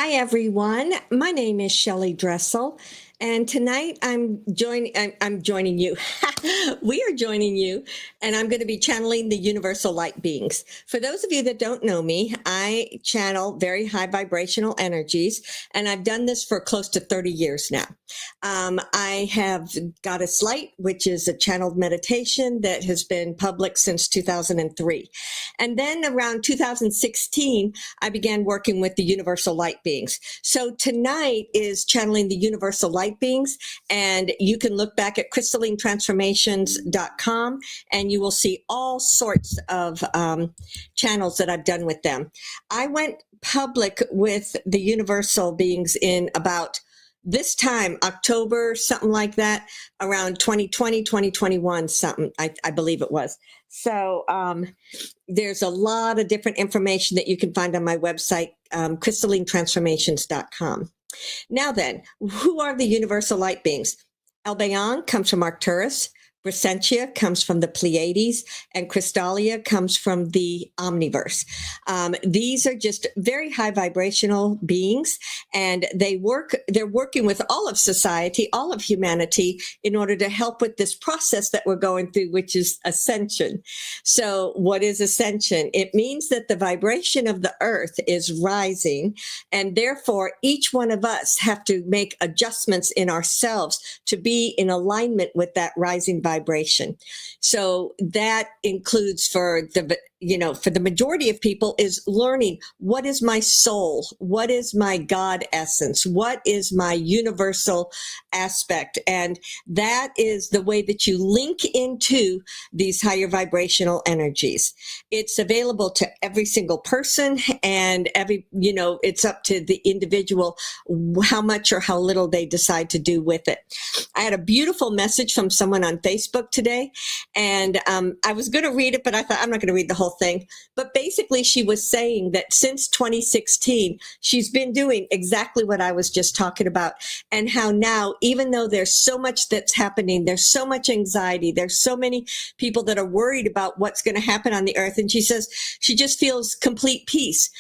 Hi, everyone. My name is Shelly Dressel, and tonight I'm joining you. We are joining you, and I'm going to be channeling the universal light beings. For those of you that don't know me, I channel very high vibrational energies, and I've done this for close to 30 years now. I have Goddess Light, which is a channeled meditation that has been public since 2003. And then around 2016, I began working with the universal light beings. So tonight is channeling the universal light beings, and you can look back at crystallinetransformations.com and you will see all sorts of channels that I've done with them. I went public with the universal beings in about this time, October, something like that, around 2020, 2021, something, I believe it was. So there's a lot of different information that you can find on my website, crystallinetransformations.com. Now then, who are the universal light beings? Albayon comes from Arcturus. Brysentia comes from the Pleiades, and Crystallia comes from the Omniverse. These are just very high vibrational beings, and they're working with all of society, all of humanity, in order to help with this process that we're going through, which is ascension. So what is ascension? It means that the vibration of the earth is rising, and therefore each one of us have to make adjustments in ourselves to be in alignment with that rising vibration. So that includes for the majority of people is learning, what is my soul? What is my God essence? What is my universal aspect? And that is the way that you link into these higher vibrational energies. It's available to every single person, and it's up to the individual how much or how little they decide to do with it. I had a beautiful message from someone on Facebook today, and I was going to read it, but I thought I'm not going to read the whole thing. But basically, she was saying that since 2016, she's been doing exactly what I was just talking about, and how now, even though there's so much that's happening, there's so much anxiety, there's so many people that are worried about what's going to happen on the earth, and she says she just feels complete peace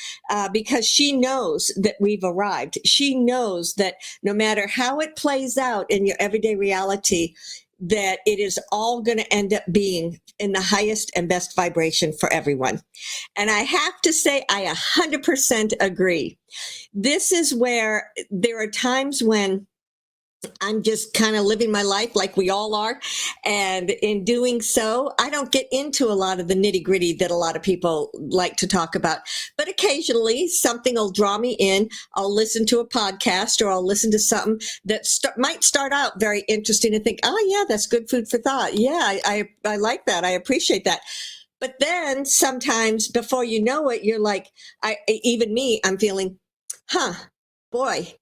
because she knows that we've arrived. She knows that no matter how it plays out in your everyday reality, that it is all going to end up being in the highest and best vibration for everyone. And I have to say, I 100% agree. This is where there are times when I'm just kind of living my life like we all are. And in doing so, I don't get into a lot of the nitty gritty that a lot of people like to talk about. But occasionally something will draw me in. I'll listen to a podcast, or I'll listen to something that might start out very interesting and think, oh yeah, that's good food for thought. Yeah, I like that. I appreciate that. But then sometimes before you know it, you're like, I'm feeling, boy,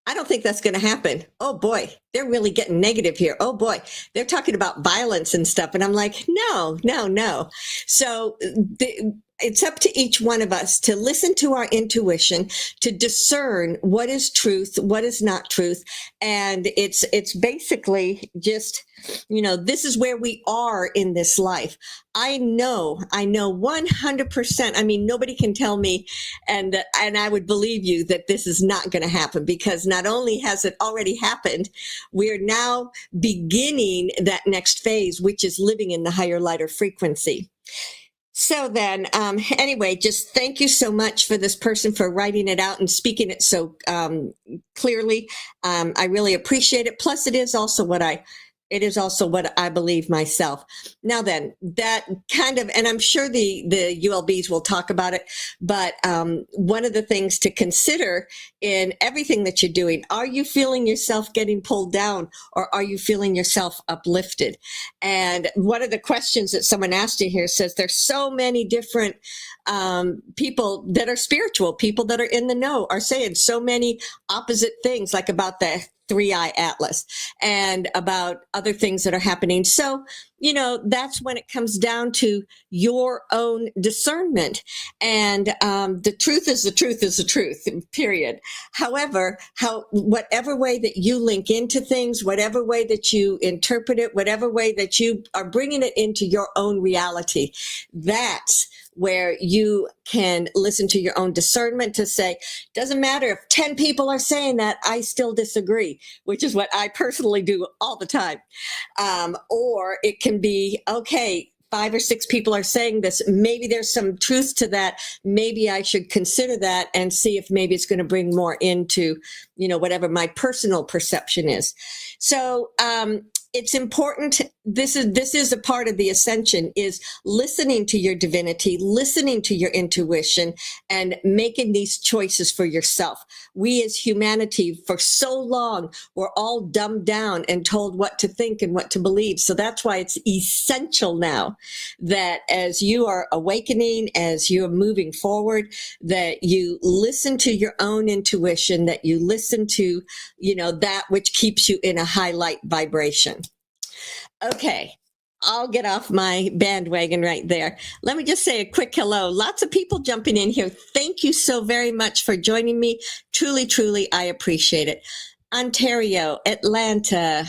I don't think that's going to happen. Oh boy, they're really getting negative here. Oh boy, they're talking about violence and stuff. And I'm like, no. So it's up to each one of us to listen to our intuition, to discern what is truth, what is not truth. And it's basically just, this is where we are in this life. I know 100%. I mean, nobody can tell me, and I would believe you that this is not going to happen, because not only has it already happened, we're now beginning that next phase, which is living in the higher, lighter frequency. So then, anyway, just thank you so much for this person for writing it out and speaking it so clearly. I really appreciate it. Plus, it is also what I believe myself. Now then, that kind of, and I'm sure the ULBs will talk about it, but one of the things to consider in everything that you're doing, are you feeling yourself getting pulled down, or are you feeling yourself uplifted? And one of the questions that someone asked you here says there's so many different people that are spiritual, people that are in the know, are saying so many opposite things, like about the 3I-Atlas and about other things that are happening. So, that's when it comes down to your own discernment. And the truth is the truth is the truth, period. However, whatever way that you link into things, whatever way that you interpret it, whatever way that you are bringing it into your own reality, that's where you can listen to your own discernment to say, doesn't matter if 10 people are saying that, I still disagree, which is what I personally do all the time. Or it can be, okay, 5 or 6 people are saying this. Maybe there's some truth to that. Maybe I should consider that and see if maybe it's going to bring more into, whatever my personal perception is. So, it's important. This is a part of the ascension, is listening to your divinity, listening to your intuition, and making these choices for yourself. We as humanity, for so long, were all dumbed down and told what to think and what to believe. So that's why it's essential now that as you are awakening, as you are moving forward, that you listen to your own intuition, that you listen to, that which keeps you in a high light vibration. Okay, I'll get off my bandwagon right there. Let me just say a quick hello. Lots of people jumping in here. Thank you so very much for joining me. Truly, truly, I appreciate it. Ontario, Atlanta,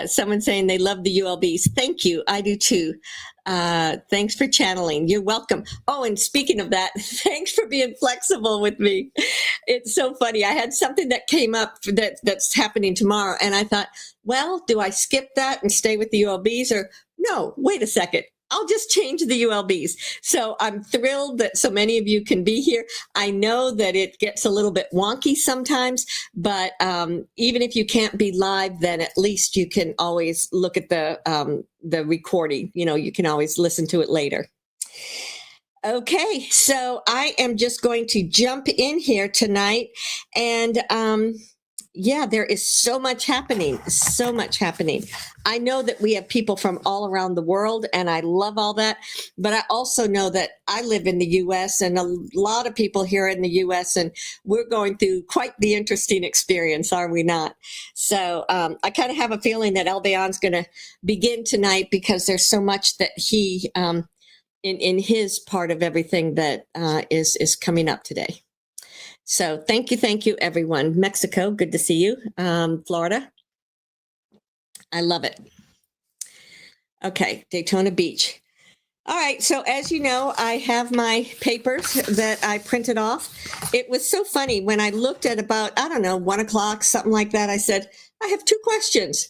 someone saying they love the ULBs. Thank you. I do too. Thanks for channeling. You're welcome. Oh, and speaking of that, thanks for being flexible with me. It's so funny. I had something that came up that's happening tomorrow, and I thought, well, do I skip that and stay with the ULBs, or no, wait a second, I'll just change the ULBs. So I'm thrilled that so many of you can be here. I know that it gets a little bit wonky sometimes, but even if you can't be live, then at least you can always look at the recording. You can always listen to it later. Okay, so I am just going to jump in here tonight, and there is so much happening, so much happening. I know that we have people from all around the world, and I love all that, but I also know that I live in the U.S., and a lot of people here in the U.S., and we're going through quite the interesting experience, are we not? So I kind of have a feeling that Albayon's going to begin tonight, because there's so much that he, in his part of everything that is coming up today. So thank you, everyone. Mexico, good to see you. Florida, I love it. Okay, Daytona Beach. All right, so as you know, I have my papers that I printed off. It was so funny when I looked at about, 1 o'clock, something like that. I said, I have 2 questions.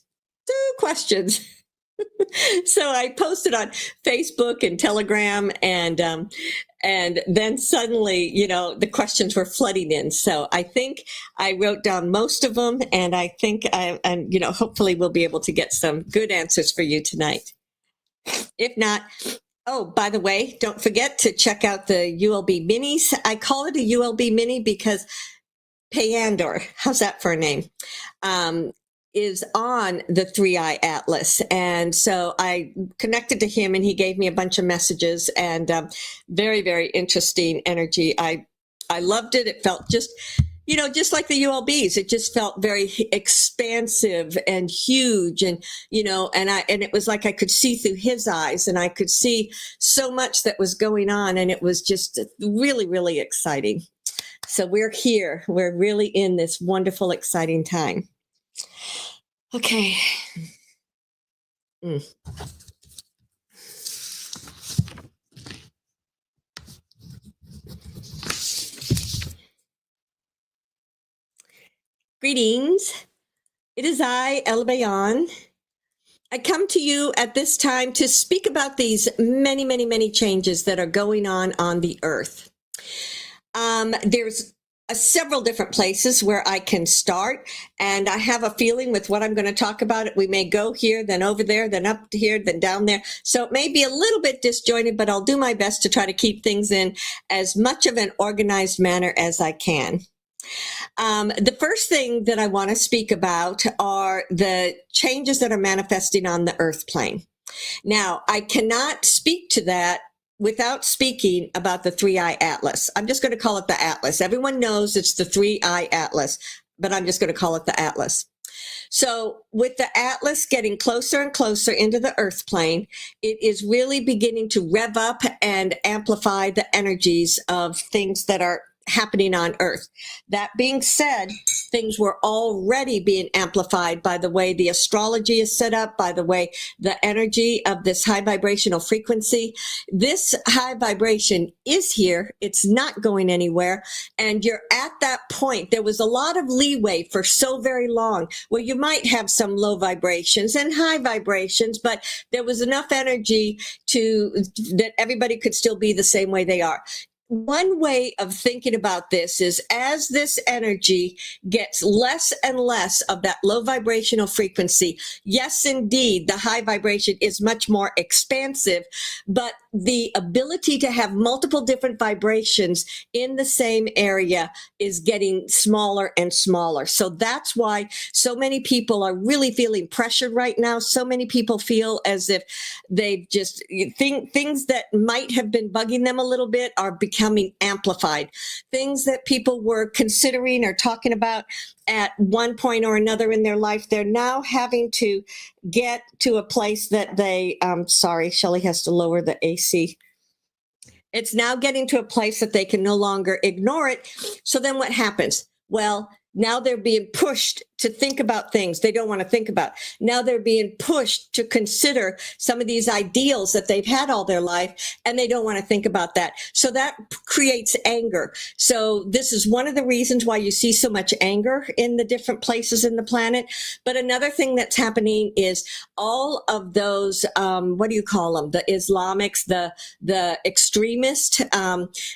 So I posted on Facebook and Telegram, and then suddenly, the questions were flooding in. So I think I wrote down most of them, and I think hopefully we'll be able to get some good answers for you tonight. If not, oh, by the way, don't forget to check out the ULB minis. I call it a ULB mini because Payandor, how's that for a name? Is on the 3I-Atlas. And so I connected to him, and he gave me a bunch of messages, and very, very interesting energy. I loved it. It felt just like the ULBs. It just felt very expansive and huge. And, and it was like I could see through his eyes, and I could see so much that was going on. And it was just really, really exciting. So we're here. We're really in this wonderful, exciting time. Okay. Greetings. It is I, Albayon. I come to you at this time to speak about these many, many, many changes that are going on the earth. There's several different places where I can start, and I have a feeling with what I'm going to talk about, we may go here, then over there, then up here, then down there. So it may be a little bit disjointed, but I'll do my best to try to keep things in as much of an organized manner as I can. The first thing that I want to speak about are the changes that are manifesting on the earth plane. Now, I cannot speak to that without speaking about the 3I-Atlas. I'm just going to call it the Atlas. Everyone knows it's the 3I-Atlas, but I'm just going to call it the Atlas. So with the Atlas getting closer and closer into the earth plane, it is really beginning to rev up and amplify the energies of things that are happening on Earth. That being said, things were already being amplified by the way the astrology is set up, by the way the energy of this high vibrational frequency. This high vibration is here. It's not going anywhere. And you're at that point. There was a lot of leeway for so very long where you might have some low vibrations and high vibrations, but there was enough energy that everybody could still be the same way they are. One way of thinking about this is as this energy gets less and less of that low vibrational frequency, yes, indeed, the high vibration is much more expansive, but the ability to have multiple different vibrations in the same area is getting smaller and smaller. So that's why so many people are really feeling pressured right now. So many people feel as if they've just things that might have been bugging them a little bit are becoming amplified. Things that people were considering or talking about at one point or another in their life, they're now having to get to a place that they, sorry, Shelly has to lower the AC. It's now getting to a place that they can no longer ignore it. So then what happens? Well, now they're being pushed to think about things they don't want to think about. Now they're being pushed to consider some of these ideals that they've had all their life, and they don't want to think about that. So that creates anger. So this is one of the reasons why you see so much anger in the different places in the planet. But another thing that's happening is all of those, what do you call them? The Islamics, the extremists,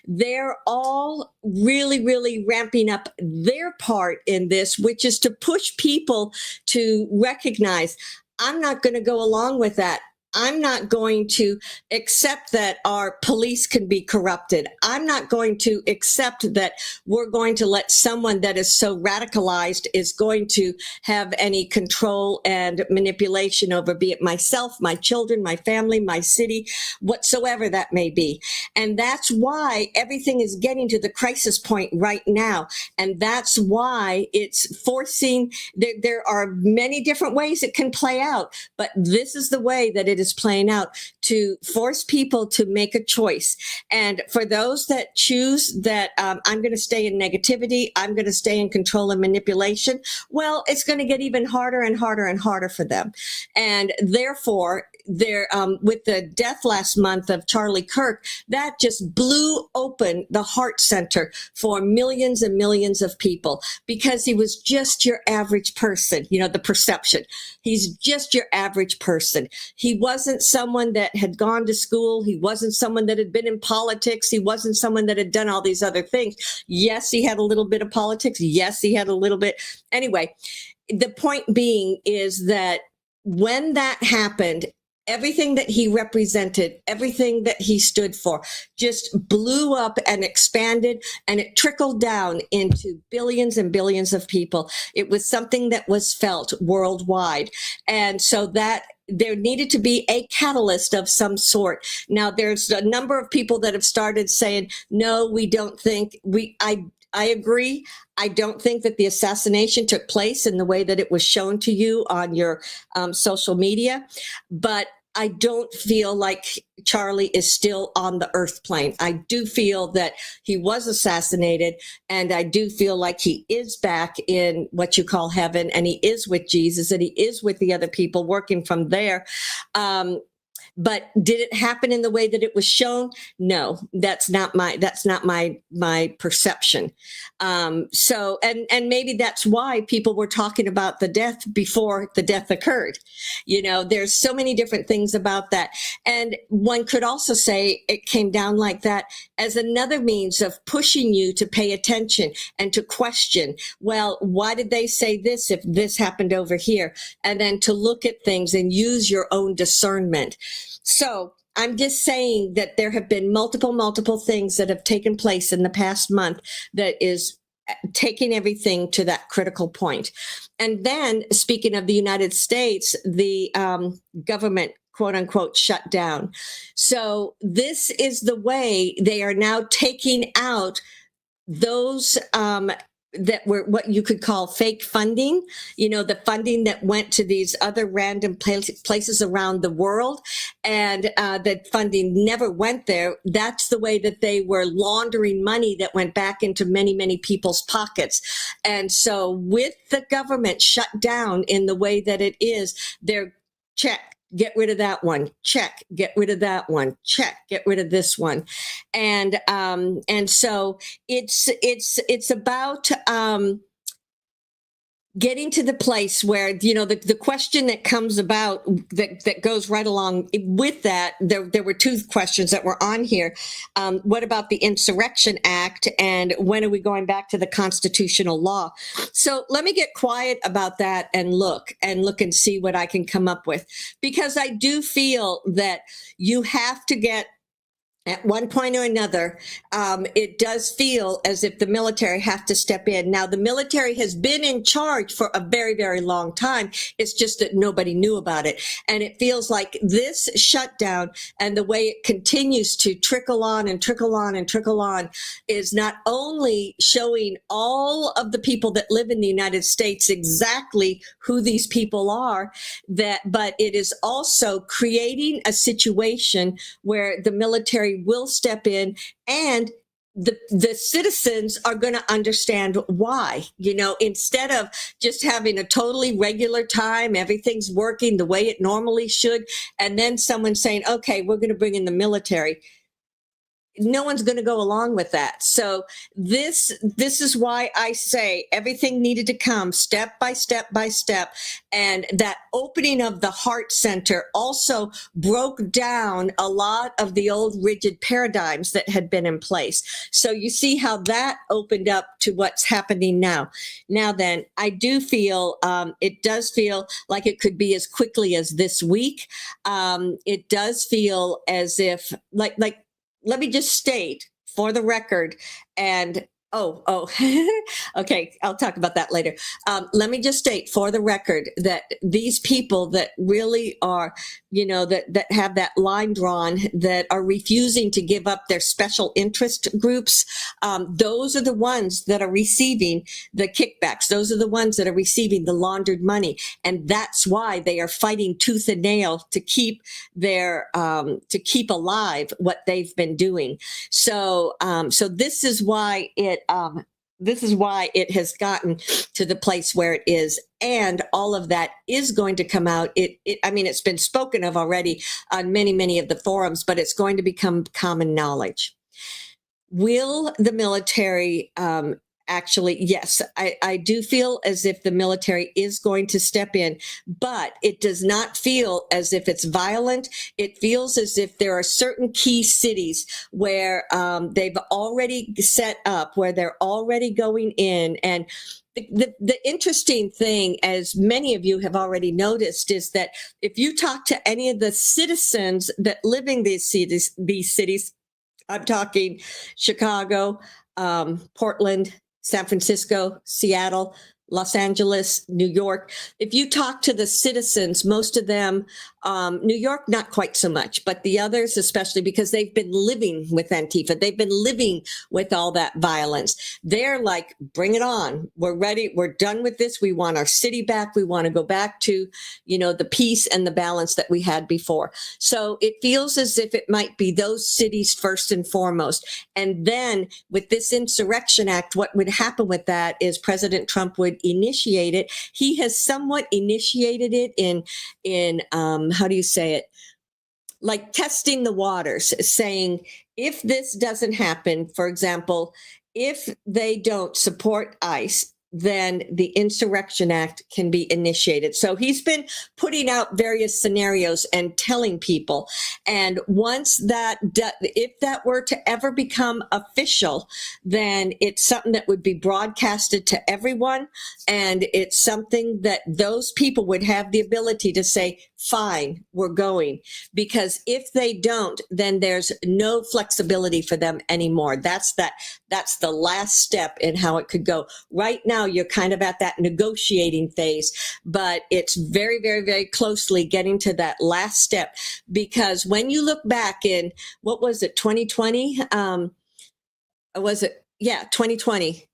they're all really, really ramping up their part in this, which is to push people to recognize, I'm not going to go along with that. I'm not going to accept that our police can be corrupted. I'm not going to accept that we're going to let someone that is so radicalized is going to have any control and manipulation over, be it myself, my children, my family, my city, whatsoever that may be. And that's why everything is getting to the crisis point right now. And that's why it's forcing, there are many different ways it can play out, but this is the way that it is playing out to force people to make a choice. And for those that choose that I'm going to stay in negativity, I'm going to stay in control and manipulation, well, it's going to get even harder and harder and harder for them. And therefore, there, with the death last month of Charlie Kirk, that just blew open the heart center for millions and millions of people because he was just your average person, you know, the perception. He's just your average person. He wasn't someone that had gone to school. He wasn't someone that had been in politics. He wasn't someone that had done all these other things. Yes, he had a little bit of politics. Yes, he had a little bit. Anyway, the point being is that when that happened, everything that he represented, everything that he stood for just blew up and expanded, and it trickled down into billions and billions of people. It was something that was felt worldwide. And so that there needed to be a catalyst of some sort. Now, there's a number of people that have started saying, no, we don't think I agree. I don't think that the assassination took place in the way that it was shown to you on your social media, but I don't feel like Charlie is still on the earth plane. I do feel that he was assassinated, and I do feel like he is back in what you call heaven, and he is with Jesus, and he is with the other people working from there. But did it happen in the way that it was shown? No, that's not my perception. So maybe that's why people were talking about the death before the death occurred. You know, there's so many different things about that. And one could also say it came down like that as another means of pushing you to pay attention and to question, well, why did they say this if this happened over here? And then to look at things and use your own discernment. So I'm just saying that there have been multiple things that have taken place in the past month that is taking everything to that critical point. And then, speaking of the United States, the government, quote unquote, shut down. So this is the way they are now taking out those that were what you could call fake funding, the funding that went to these other random places around the world, and that funding never went there. That's the way that they were laundering money that went back into many, many people's pockets. And so with the government shut down in the way that it is, they're get rid of that one, check, get rid of that one, check, get rid of this one. And so it's about getting to the place where, the question that comes about that goes right along with that, there were two questions that were on here. What about the Insurrection Act, and when are we going back to the constitutional law? So let me get quiet about that and look and see what I can come up with, because I do feel that you have to get, at one point or another, it does feel as if the military have to step in. Now, the military has been in charge for a very, very long time. It's just that nobody knew about it. And it feels like this shutdown and the way it continues to trickle on and trickle on and trickle on is not only showing all of the people that live in the United States exactly who these people are, but it is also creating a situation where the military will step in, and the citizens are going to understand why, instead of just having a totally regular time, everything's working the way it normally should, and then someone saying, okay, we're going to bring in the military. No one's going to go along with that. So this is why I say everything needed to come step by step by step. And that opening of the heart center also broke down a lot of the old rigid paradigms that had been in place. So you see how that opened up to what's happening now. Now then, I do feel, it does feel like it could be as quickly as this week. It does feel as if like, let me just state for the record, and okay, I'll talk about that later. Let me just state for the record that these people that really are, that have that line drawn, that are refusing to give up their special interest groups, those are the ones that are receiving the kickbacks. Those are the ones that are receiving the laundered money. And that's why they are fighting tooth and nail to keep to keep alive what they've been doing. So this is why it has gotten to the place where it is, and all of that is going to come out. It's been spoken of already on many, many of the forums, but it's going to become common knowledge. Will the military actually, yes, I do feel as if the military is going to step in, but it does not feel as if it's violent. It feels as if there are certain key cities where they've already set up, where they're already going in. And the interesting thing, as many of you have already noticed, is that if you talk to any of the citizens that live in these cities, I'm talking Chicago, Portland, San Francisco, Seattle, Los Angeles, New York. If you talk to the citizens, most of them, New York, not quite so much, but the others, especially because they've been living with Antifa, they've been living with all that violence. They're like, bring it on. We're ready. We're done with this. We want our city back. We want to go back to, the peace and the balance that we had before. So it feels as if it might be those cities first and foremost. And then with this Insurrection Act, what would happen with that is President Trump would initiate it. He has somewhat initiated it in how do you say it? Like testing the waters, saying if this doesn't happen, for example, if they don't support ICE, then the Insurrection Act can be initiated. So he's been putting out various scenarios and telling people. And once if that were to ever become official, then it's something that would be broadcasted to everyone. And it's something that those people would have the ability to say, fine, we're going. Because if they don't, then there's no flexibility for them anymore. That's the last step in how it could go. Right now, you're kind of at that negotiating phase, but it's very, very, very closely getting to that last step. Because when you look back in, what was it, 2020? 2020.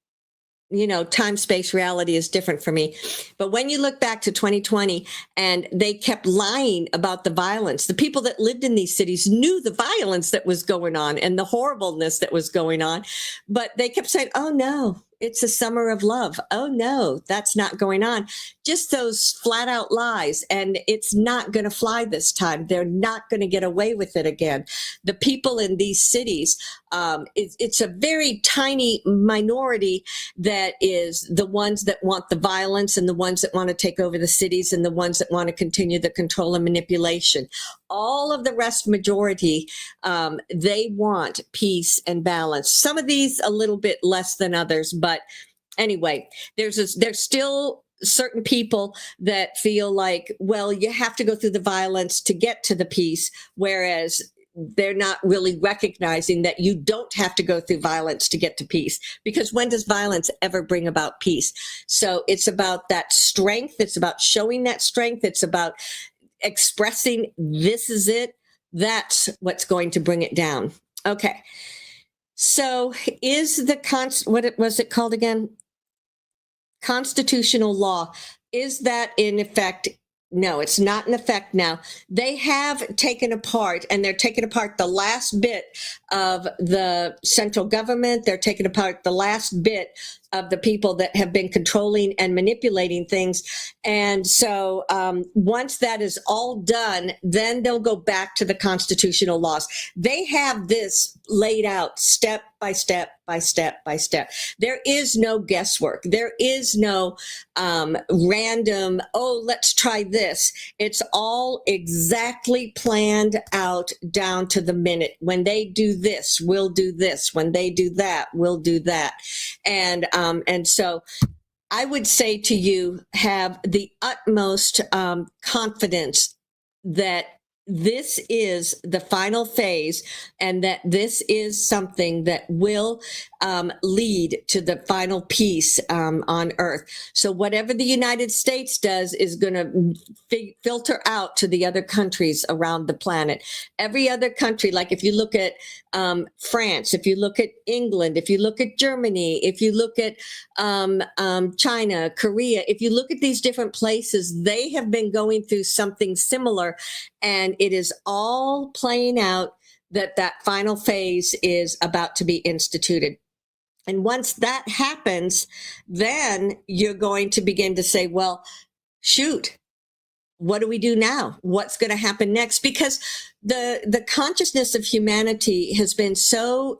time, space, reality is different for me. But when you look back to 2020 and they kept lying about the violence, the people that lived in these cities knew the violence that was going on and the horribleness that was going on. But they kept saying, oh, no, it's a summer of love. Oh, no, that's not going on. Just those flat out lies. And it's not going to fly this time. They're not going to get away with it again. The people in these cities, it's a very tiny minority that is the ones that want the violence and the ones that want to take over the cities and the ones that want to continue the control and manipulation. All of the rest majority, they want peace and balance. Some of these a little bit less than others, but anyway, there's still certain people that feel like, well, you have to go through the violence to get to the peace, whereas they're not really recognizing that you don't have to go through violence to get to peace, because when does violence ever bring about peace? So it's about that strength. It's about showing that strength. It's about expressing this is it. That's what's going to bring it down. Okay. So is what was it called again? Constitutional law. Is that in effect? No, it's not in effect now. They have taken apart, and they're taking apart the last bit of the central government. They're taking apart the last bit of the people that have been controlling and manipulating things. And so once that is all done, then they'll go back to the constitutional laws. They have this laid out step by step by step by step. There is no guesswork. There is no random, oh, let's try this. It's all exactly planned out down to the minute. When they do this, we'll do this. When they do that, we'll do that. And so I would say to you, have the utmost confidence that this is the final phase and that this is something that will lead to the final peace on earth. So whatever the United States does is going to filter out to the other countries around the planet. Every other country, like if you look at France, if you look at England, if you look at Germany, if you look at China, Korea, if you look at these different places, they have been going through something similar. And it is all playing out that final phase is about to be instituted. And once that happens, then you're going to begin to say, well, shoot, what do we do now? What's going to happen next? Because the consciousness of humanity has been so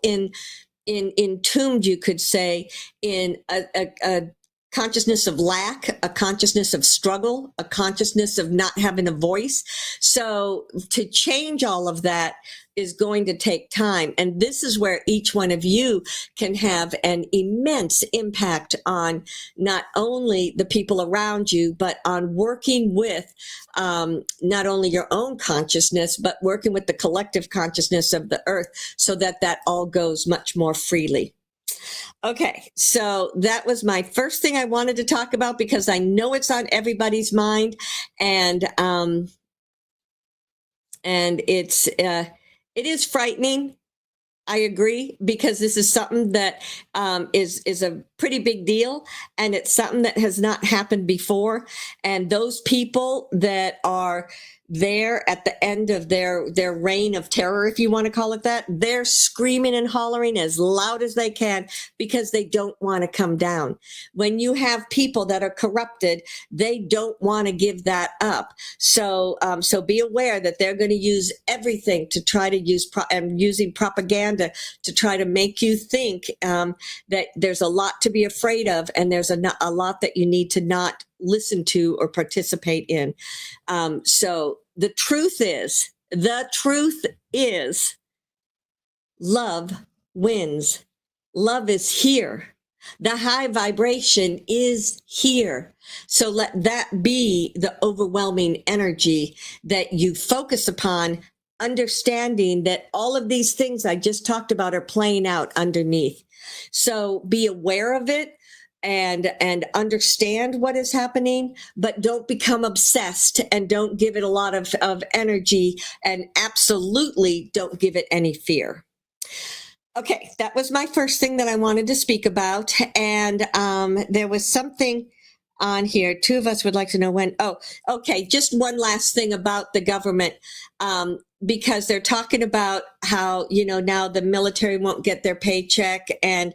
entombed, you could say, in a consciousness of lack, a consciousness of struggle, a consciousness of not having a voice. So to change all of that is going to take time. And this is where each one of you can have an immense impact on not only the people around you, but on working with not only your own consciousness, but working with the collective consciousness of the earth so that that all goes much more freely. Okay, so that was my first thing I wanted to talk about because I know it's on everybody's mind, and it is frightening. I agree, because this is something that is a pretty big deal, and it's something that has not happened before. And those people that are there at the end of their reign of terror, if you want to call it that, they're screaming and hollering as loud as they can because they don't want to come down. When you have people that are corrupted, they don't want to give that up. So be aware that they're going to use everything to try to use using propaganda to try to make you think that there's a lot to be afraid of, and there's a lot that you need to not listen to or participate in. So the truth is love wins. Love is here. The high vibration is here. So let that be the overwhelming energy that you focus upon, understanding that all of these things I just talked about are playing out underneath. So be aware of it and understand what is happening, but don't become obsessed and don't give it a lot of energy, and absolutely don't give it any fear. Okay, that was my first thing that I wanted to speak about. And there was something on here. Two of us would like to know when. Oh, okay. Just one last thing about the government, because they're talking about how, now the military won't get their paycheck, and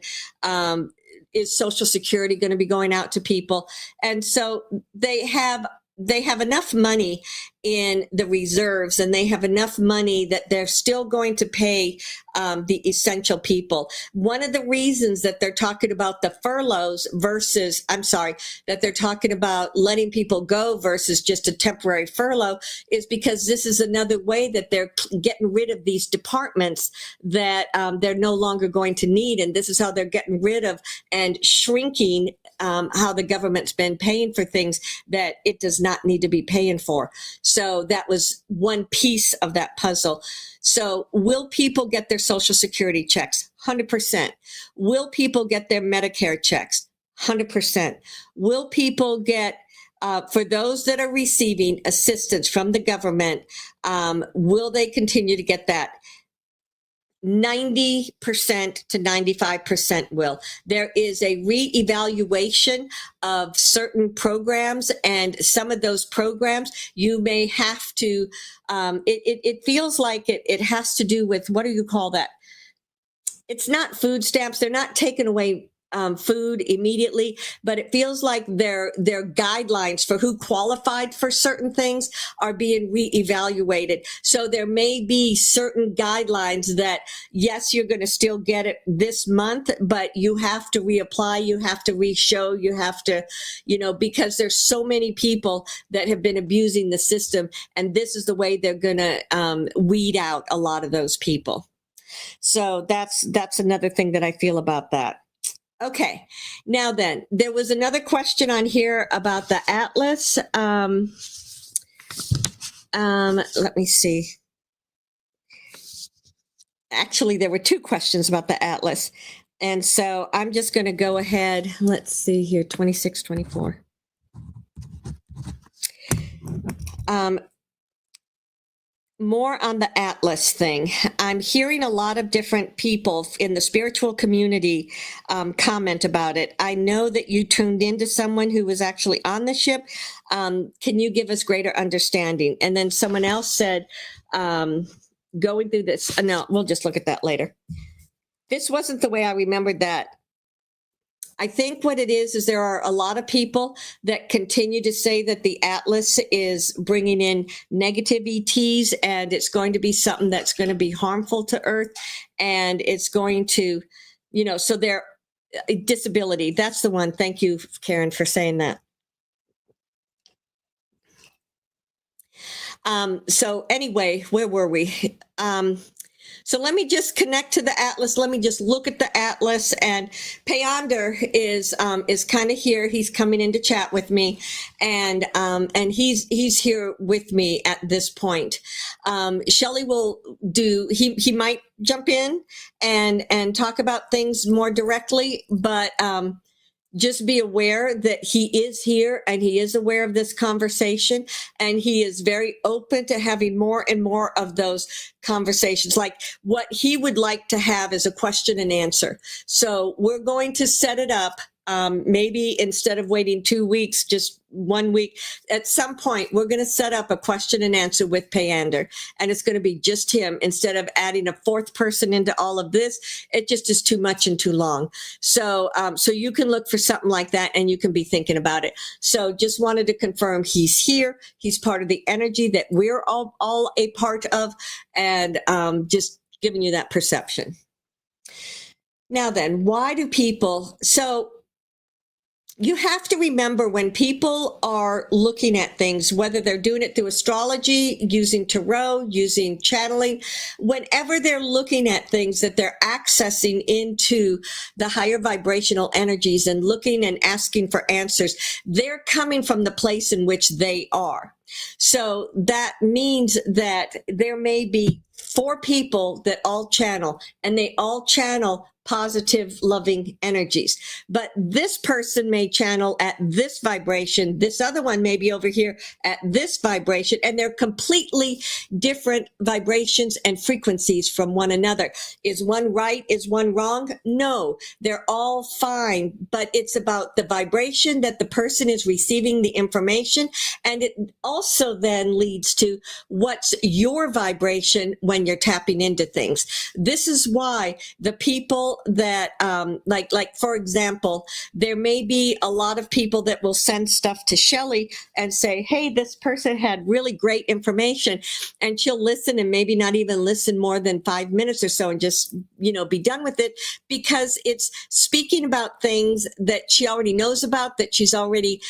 is Social Security going to be going out to people? And so they have enough money in the reserves, and they have enough money that they're still going to pay the essential people. One of the reasons that they're talking about the furloughs that they're talking about letting people go versus just a temporary furlough is because this is another way that they're getting rid of these departments that they're no longer going to need. And this is how they're getting rid of and shrinking how the government's been paying for things that it does not need to be paying for. So that was one piece of that puzzle. So will people get their Social Security checks? 100%. Will people get their Medicare checks? 100%. Will people get, for those that are receiving assistance from the government, will they continue to get that? 90% to 95% will. There is a reevaluation of certain programs, and some of those programs you may have to, it feels like it has to do with, what do you call that? It's not food stamps. They're not taking away food immediately, but it feels like their guidelines for who qualified for certain things are being reevaluated. So there may be certain guidelines that, yes, you're going to still get it this month, but you have to reapply, you have to re-show, you have to, because there's so many people that have been abusing the system, and this is the way they're going to weed out a lot of those people. So that's another thing that I feel about that. Okay, now then, there was another question on here about the Atlas. Let me see. Actually, there were two questions about the Atlas. And so I'm just going to go ahead. Let's see here, 26, 24. More on the Atlas thing. I'm hearing a lot of different people in the spiritual community comment about it. I know that you tuned into someone who was actually on the ship. Can you give us greater understanding? And then someone else said, going through this, no, we'll just look at that later. This wasn't the way I remembered that. I think what it is there are a lot of people that continue to say that the Atlas is bringing in negative ETs, and it's going to be something that's going to be harmful to Earth, and it's going to, so their disability. That's the one. Thank you, Karen, for saying that. So anyway, where were we? So let me just connect to the Atlas. Let me just look at the Atlas. And Payander is kind of here. He's coming in to chat with me, and he's here with me at this point. Shelly will do. He might jump in and talk about things more directly, but just be aware that he is here and he is aware of this conversation, and he is very open to having more and more of those conversations. Like, what he would like to have is a question and answer. So we're going to set it up. Maybe instead of waiting 2 weeks, just 1 week, at some point, we're going to set up a question and answer with Payander, and it's going to be just him instead of adding a fourth person into all of this. It just is too much and too long. So, so you can look for something like that, and you can be thinking about it. So just wanted to confirm he's here. He's part of the energy that we're all a part of, and just giving you that perception. Now then, why do people, so you have to remember, when people are looking at things, whether they're doing it through astrology, using tarot, using channeling, whenever they're looking at things, that they're accessing into the higher vibrational energies and looking and asking for answers, they're coming from the place in which they are. So that means that there may be 4 people that all channel, and they all channel positive, loving energies. But this person may channel at this vibration. This other one may be over here at this vibration, and they're completely different vibrations and frequencies from one another. Is one right? Is one wrong? No, they're all fine, but it's about the vibration that the person is receiving the information. And it also then leads to what's your vibration when you're tapping into things. This is why the people that, like for example, there may be a lot of people that will send stuff to Shelly and say, hey, this person had really great information, and she'll listen and maybe not even listen more than 5 minutes or so and just, be done with it, because it's speaking about things that she already knows about, that she's already,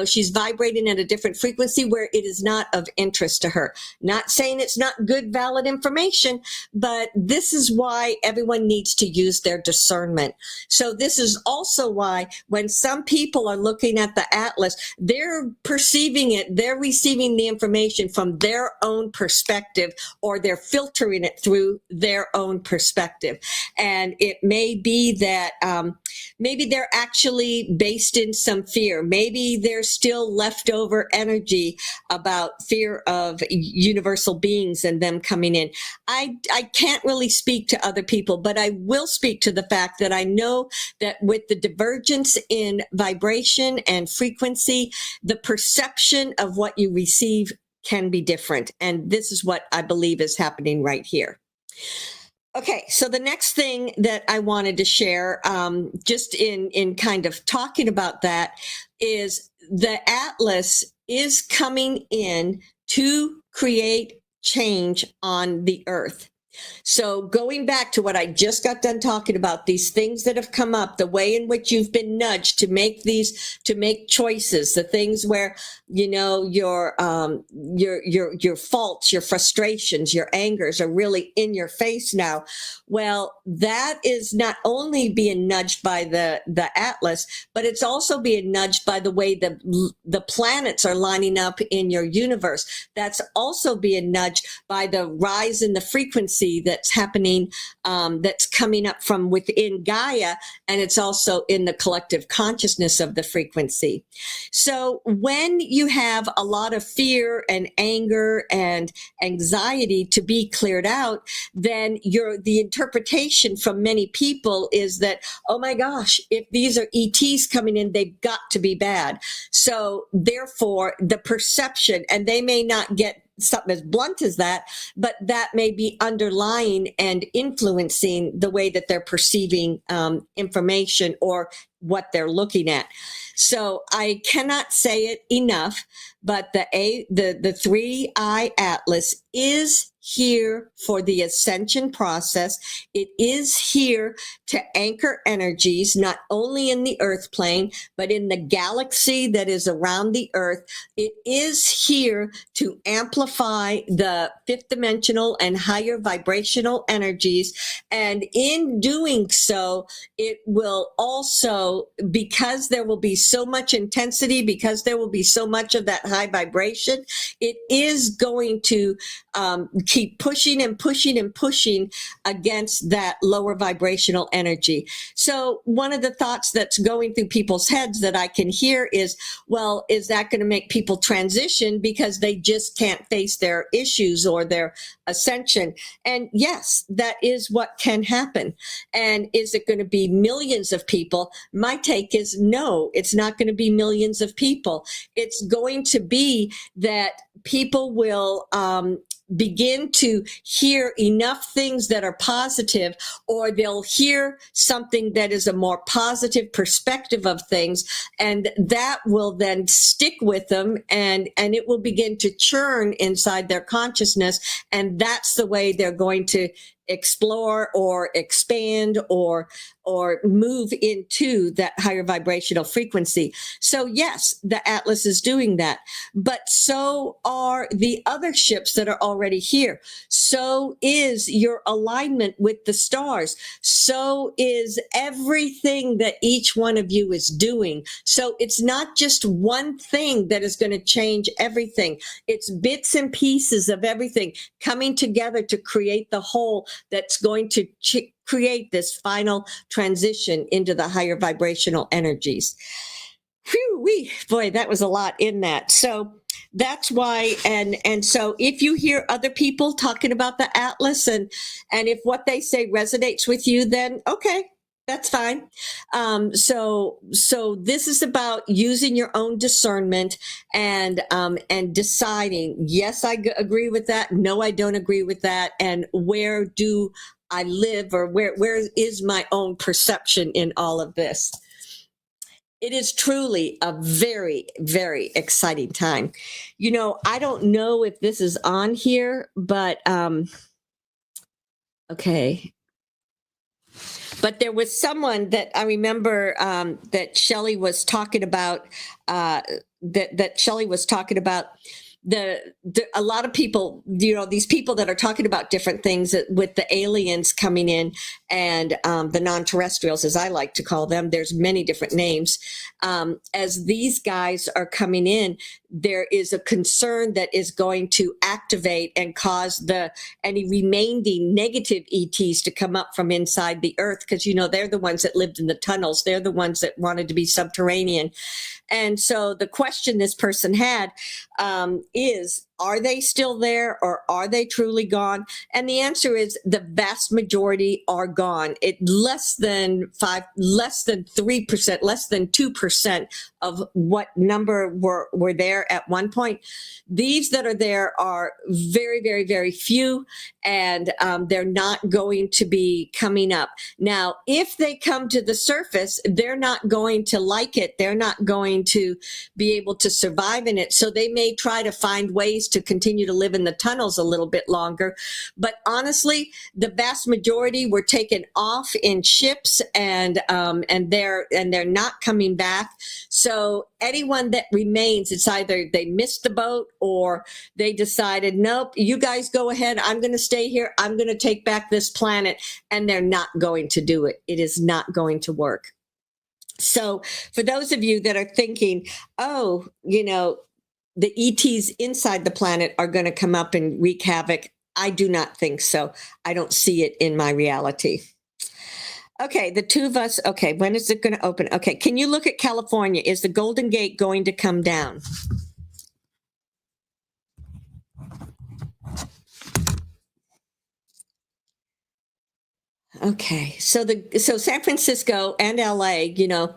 she's vibrating at a different frequency where it is not of interest to her. Not saying it's not good, valid information, but this is why everyone needs to use their discernment. So this is also why when some people are looking at the Atlas, they're perceiving it, they're receiving the information from their own perspective, or they're filtering it through their own perspective. And it may be that maybe they're actually based in some fear. Maybe there's still leftover energy about fear of universal beings and them coming in. I can't really speak to other people, but I will speak to the fact that I know that with the divergence in vibration and frequency, the perception of what you receive can be different. And this is what I believe is happening right here. Okay, so the next thing that I wanted to share, just in kind of talking about that, is the Atlas is coming in to create change on the earth. So going back to what I just got done talking about, these things that have come up, the way in which you've been nudged to make choices, the things where, your faults, your frustrations, your angers are really in your face now. Well, that is not only being nudged by the Atlas, but it's also being nudged by the way the planets are lining up in your universe. That's also being nudged by the rise in the frequency that's happening, that's coming up from within Gaia, and it's also in the collective consciousness of the frequency. So when you have a lot of fear and anger and anxiety to be cleared out, then the interpretation from many people is that, oh my gosh, if these are ETs coming in, they've got to be bad. So therefore, the perception, and they may not get something as blunt as that, but that may be underlying and influencing the way that they're perceiving information or what they're looking at. So I cannot say it enough, but the 3I-Atlas is here for the ascension process. It is here to anchor energies, not only in the earth plane, but in the galaxy that is around the earth. It is here to amplify the fifth dimensional and higher vibrational energies. And in doing so, it will also, because there will be so much intensity, because there will be so much of that high vibration, it is going to keep pushing and pushing and pushing against that lower vibrational energy. So one of the thoughts that's going through people's heads that I can hear is, well, is that going to make people transition because they just can't face their issues or their ascension? And yes, that is what can happen. And is it going to be millions of people? My take is no, it's not going to be millions of people. It's going to be that people will begin to hear enough things that are positive, or they'll hear something that is a more positive perspective of things, and that will then stick with them, and it will begin to churn inside their consciousness, and that's the way they're going to explore or expand or move into that higher vibrational frequency. So yes, the Atlas is doing that, but so are the other ships that are already here. So is your alignment with the stars. So is everything that each one of you is doing. So it's not just one thing that is going to change everything. It's bits and pieces of everything coming together to create the whole that's going to create this final transition into the higher vibrational energies. Whew, boy, that was a lot in that. So that's why, and so if you hear other people talking about the Atlas, and if what they say resonates with you, then okay, that's fine. So this is about using your own discernment and deciding, yes, I agree with that. No, I don't agree with that. And where do I live, or where is my own perception in all of this? It is truly a very, very exciting time. You know, I don't know if this is on here, but okay. But there was someone that I remember that Shelly was talking about. That Shelly was talking about a lot of people, you know, these people that are talking about different things with the aliens coming in, and the non-terrestrials, as I like to call them. There's many different names. As these guys are coming in, there is a concern that is going to activate and cause any remaining negative ETs to come up from inside the earth, because, you know, they're the ones that lived in the tunnels. They're the ones that wanted to be subterranean. And so the question this person had is, are they still there, or are they truly gone? And the answer is the vast majority are gone. Less than 3%, less than 2% of what number were there at one point. These that are there are very, very, very few, and they're not going to be coming up. Now, if they come to the surface, they're not going to like it. They're not going to be able to survive in it. So they may try to find ways to continue to live in the tunnels a little bit longer. But honestly, the vast majority were taken off in ships, and they're not coming back. So anyone that remains, it's either they missed the boat, or they decided, nope, you guys go ahead. I'm going to stay here. I'm going to take back this planet. And they're not going to do it. It is not going to work. So for those of you that are thinking, oh, you know, the ETs inside the planet are going to come up and wreak havoc, I do not think so. I don't see it in my reality. Okay, the two of us. Okay, when is it going to open? Okay, can you look at California? Is the Golden Gate going to come down? Okay, so San Francisco and LA, you know,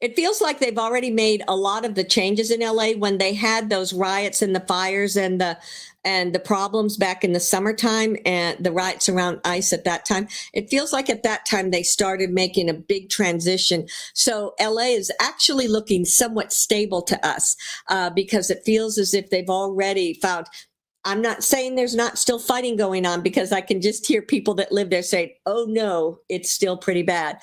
it feels like they've already made a lot of the changes in LA when they had those riots and the fires and the problems back in the summertime, and the riots around ICE at that time. It feels like at that time they started making a big transition. So LA is actually looking somewhat stable to us, because it feels as if they've already found. I'm not saying there's not still fighting going on, because I can just hear people that live there say, oh no, it's still pretty bad.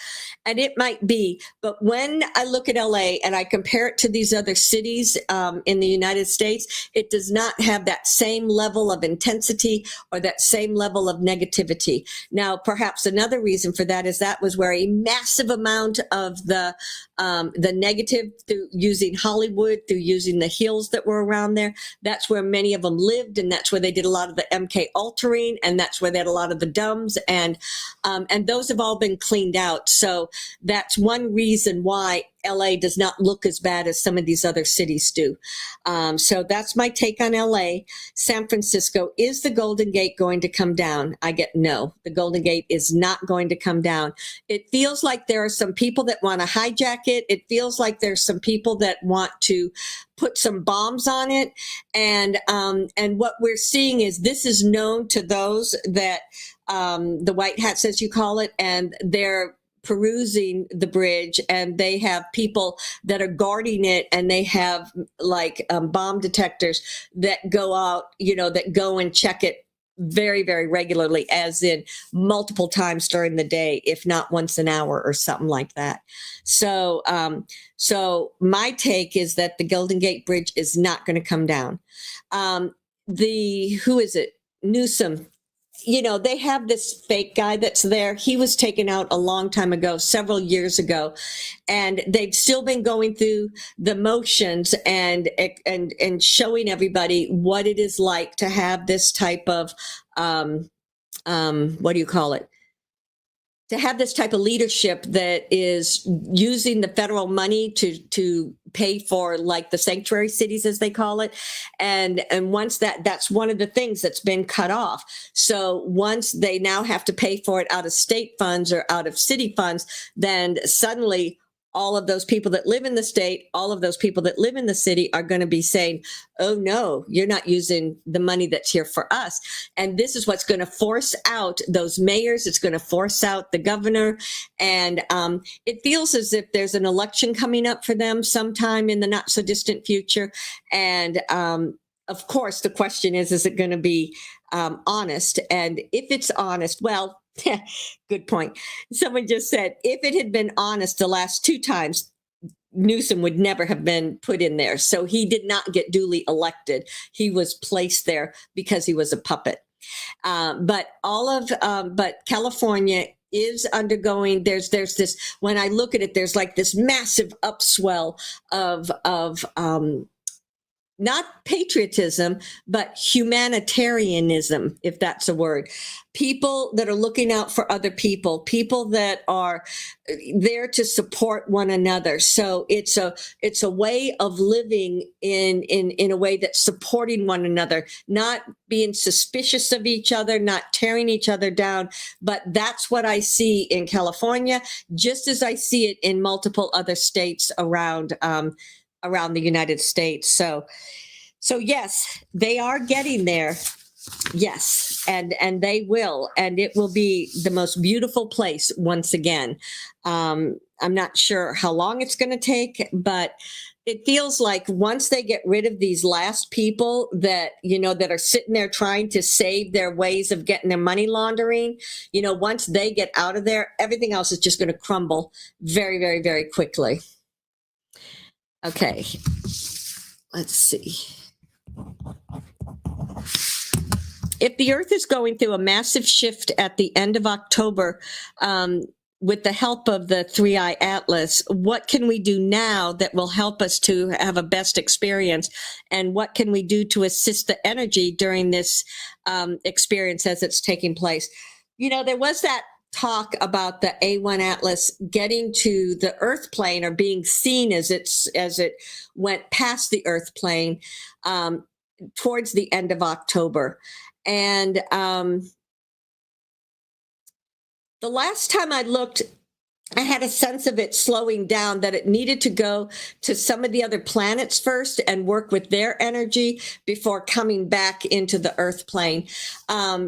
And it might be, but when I look at LA and I compare it to these other cities in the United States, it does not have that same level of intensity or that same level of negativity. Now, perhaps another reason for that is that was where a massive amount of the negative, through using Hollywood, through using the hills that were around there, that's where many of them lived, and that's where they did a lot of the MK altering, and that's where they had a lot of the dumbs, and those have all been cleaned out. So that's one reason why LA does not look as bad as some of these other cities do. So that's my take on LA. San Francisco, is the Golden Gate going to come down? I get no, the Golden Gate is not going to come down. It feels like there are some people that want to hijack it. It feels like there's some people that want to put some bombs on it. And what we're seeing is this is known to those that the white hats, as you call it, and they're perusing the bridge, and they have people that are guarding it, and they have like bomb detectors that go out, you know, that go and check it very, very regularly, as in multiple times during the day, if not once an hour or something like that. So, my take is that the Golden Gate Bridge is not going to come down. Who is it? Newsom. You know, they have this fake guy that's there. He was taken out a long time ago, several years ago, and they've still been going through the motions and showing everybody what it is like to have this type of what do you call it? to have this type of leadership that is using the federal money to pay for like the sanctuary cities, as they call it. And once that's one of the things that's been cut off. So once they now have to pay for it out of state funds or out of city funds, then suddenly all of those people that live in the state, all of those people that live in the city are going to be saying, oh, no, you're not using the money that's here for us. And this is what's going to force out those mayors. It's going to force out the governor. And it feels as if there's an election coming up for them sometime in the not so distant future. And of course, the question is it going to be honest? And if it's honest, well, good point. Someone just said, if it had been honest the last two times, Newsom would never have been put in there. So he did not get duly elected. He was placed there because he was a puppet. But California is undergoing, there's this, when I look at it, there's like this massive upswell of not patriotism, but humanitarianism, if that's a word. People that are looking out for other people, people that are there to support one another. So it's a way of living in a way that's supporting one another, not being suspicious of each other, not tearing each other down. But that's what I see in California, just as I see it in multiple other states around the United States. So yes, they are getting there. Yes, and they will, and it will be the most beautiful place once again. I'm not sure how long it's going to take, but it feels like once they get rid of these last people that, that are sitting there trying to save their ways of getting their money laundering, once they get out of there, everything else is just going to crumble very, very, very quickly. Okay, let's see. If the Earth is going through a massive shift at the end of October, with the help of the 3I-Atlas, what can we do now that will help us to have a best experience? And what can we do to assist the energy during this experience as it's taking place? There was that talk about the A1 Atlas getting to the Earth plane or being seen as it went past the Earth plane towards the end of October. And the last time I looked, I had a sense of it slowing down, that it needed to go to some of the other planets first and work with their energy before coming back into the Earth plane.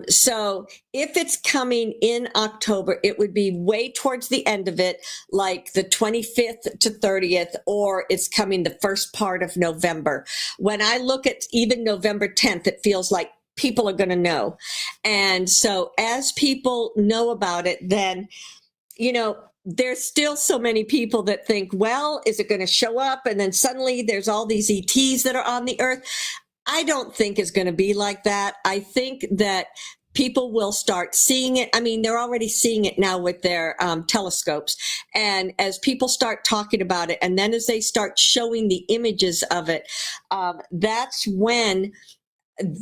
So if it's coming in October, it would be way towards the end of it, like the 25th to 30th, or it's coming the first part of November. When I look at even November 10th, it feels like people are going to know. And so as people know about it, then, there's still so many people that think, well, is it going to show up? And then suddenly there's all these ETs that are on the Earth. I don't think it's going to be like that. I think that people will start seeing it. I mean, they're already seeing it now with their telescopes. And as people start talking about it, and then as they start showing the images of it, that's when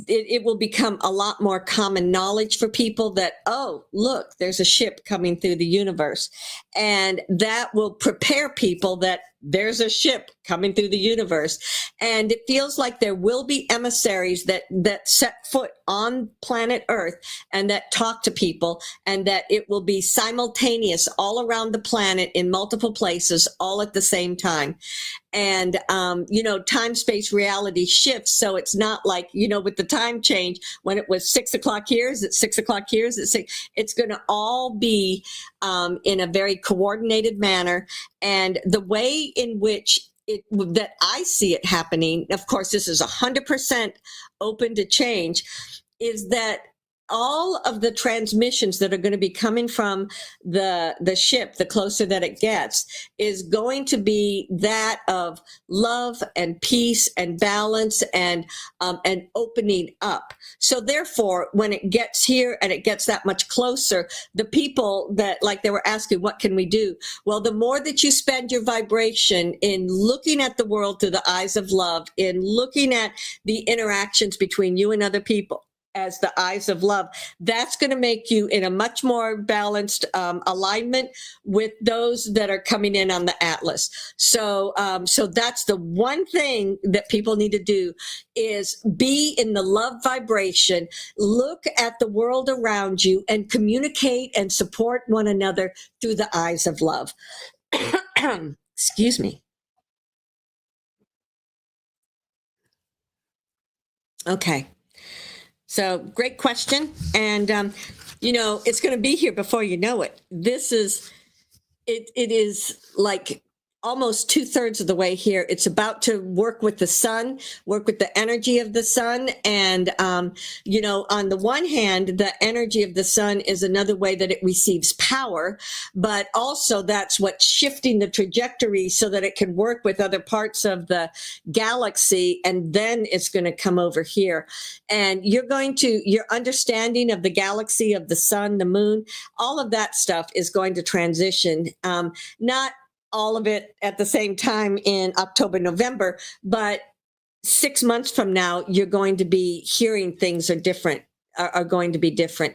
it will become a lot more common knowledge for people that, oh, look, there's a ship coming through the universe. And that will prepare people that there's a ship coming through the universe. And it feels like there will be emissaries that set foot on planet Earth and that talk to people, and that it will be simultaneous all around the planet in multiple places all at the same time. And, time, space, reality shifts. So it's not like, with the time change, when it was 6 o'clock here, it's 6 o'clock here, it's going to all be in a very coordinated manner. And the way in which that I see it happening, of course, this is 100% open to change, is that all of the transmissions that are going to be coming from the ship, the closer that it gets, is going to be that of love and peace and balance and opening up. So therefore, when it gets here and it gets that much closer, the people that, like they were asking, what can we do? Well, the more that you spend your vibration in looking at the world through the eyes of love, in looking at the interactions between you and other people, as the eyes of love. That's going to make you in a much more balanced alignment with those that are coming in on the Atlas. So, so that's the one thing that people need to do is be in the love vibration, look at the world around you and communicate and support one another through the eyes of love. Excuse me. Okay. So great question. And, you know, it's going to be here before you know it. This is, it is like almost 2/3 of the way here. It's about to work with the sun, work with the energy of the sun. And, you know, on the one hand, the energy of the sun is another way that it receives power, but also that's what's shifting the trajectory so that it can work with other parts of the galaxy. And then it's going to come over here. And you're going to, your understanding of the galaxy, of the sun, the moon, all of that stuff is going to transition. Not all of it at the same time in October, November, but 6 months from now, you're going to be hearing things are different, are going to be different.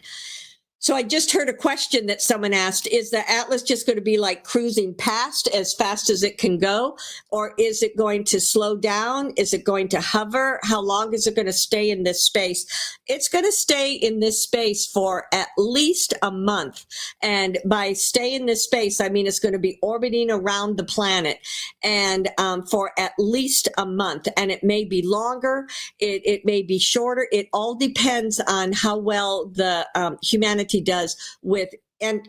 So I just heard a question that someone asked, is the Atlas just going to be like cruising past as fast as it can go? Or is it going to slow down? Is it going to hover? How long is it going to stay in this space? It's going to stay in this space for at least a month. And by stay in this space, I mean, it's going to be orbiting around the planet and for at least a month. And it may be longer. It may be shorter. It all depends on how well the humanity does with and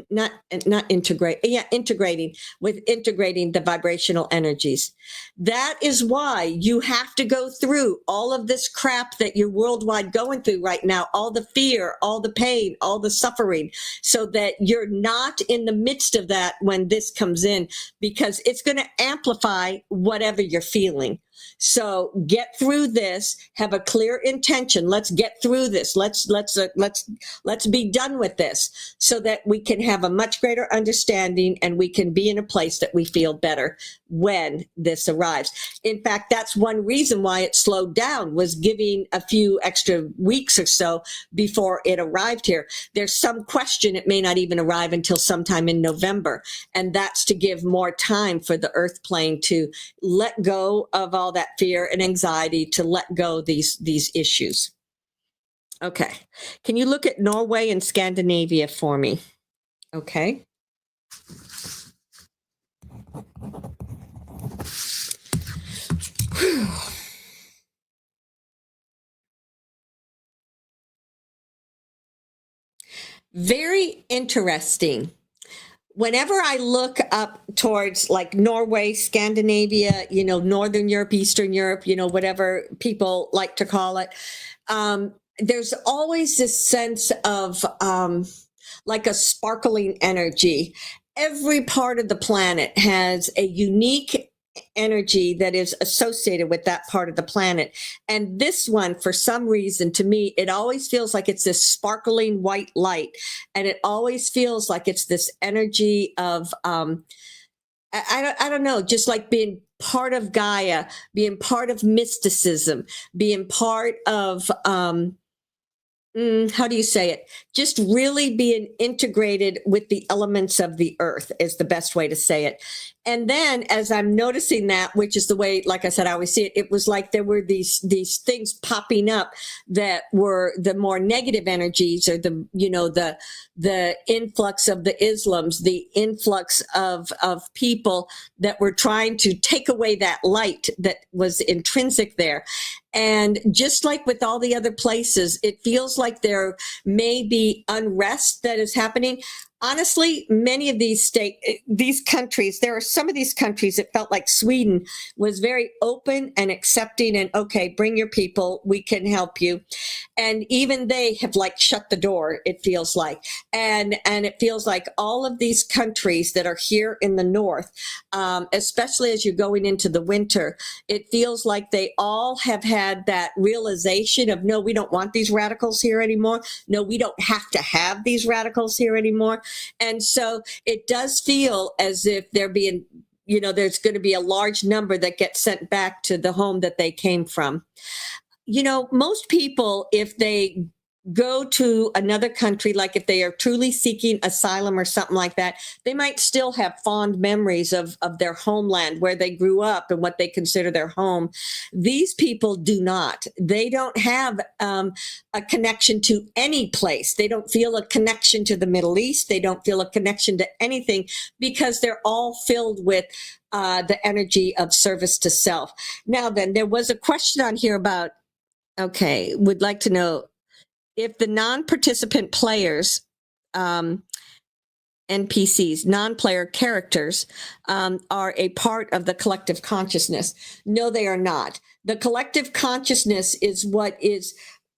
not integrating the vibrational energies. That is why you have to go through all of this crap that you're worldwide going through right now, all the fear, all the pain, all the suffering, so that you're not in the midst of that when this comes in, because it's going to amplify whatever you're feeling. So get through this, have a clear intention. Let's get through this. Let's be done with this so that we can have a much greater understanding and we can be in a place that we feel better when this arrives. In fact, that's one reason why it slowed down, was giving a few extra weeks or so before it arrived here. There's some question it may not even arrive until sometime in November. And that's to give more time for the earth plane to let go of all that fear and anxiety, to let go these issues. Okay. Can you look at Norway and Scandinavia for me? Okay. Very interesting. Whenever I look up towards like Norway, Scandinavia, you know, Northern Europe, Eastern Europe, you know, whatever people like to call it, there's always this sense of like a sparkling energy. Every part of the planet has a unique energy that is associated with that part of the planet. And this one, for some reason, to me, it always feels like it's this sparkling white light. And it always feels like it's this energy of, I don't know, just like being part of Gaia, being part of mysticism, being part of, how do you say it? Just really being integrated with the elements of the earth is the best way to say it. And then as I'm noticing that, which is the way, like I said, I always see it, it was like there were these things popping up that were the more negative energies, or the, you know, the influx of the Islams, the influx of people that were trying to take away that light that was intrinsic there. And just like with all the other places, it feels like there may be unrest that is happening. Honestly, many of these countries, there are some of these countries, it felt like Sweden was very open and accepting and, okay, bring your people, we can help you. And even they have like shut the door, it feels like. And it feels like all of these countries that are here in the north, especially as you're going into the winter, it feels like they all have had that realization of, no, we don't want these radicals here anymore. No, we don't have to have these radicals here anymore. And so it does feel as if they're being, you know, there's going to be a large number that get sent back to the home that they came from. most people, if they go to another country, like if they are truly seeking asylum or something like that, they might still have fond memories of their homeland, where they grew up and what they consider their home. These people do not. They don't have a connection to any place. They don't feel a connection to the Middle East. They don't feel a connection to anything, because they're all filled with the energy of service to self. Now then, there was a question on here about, would like to know if the non-participant players, NPCs, non-player characters, are a part of the collective consciousness. No, they are not. The collective consciousness is what is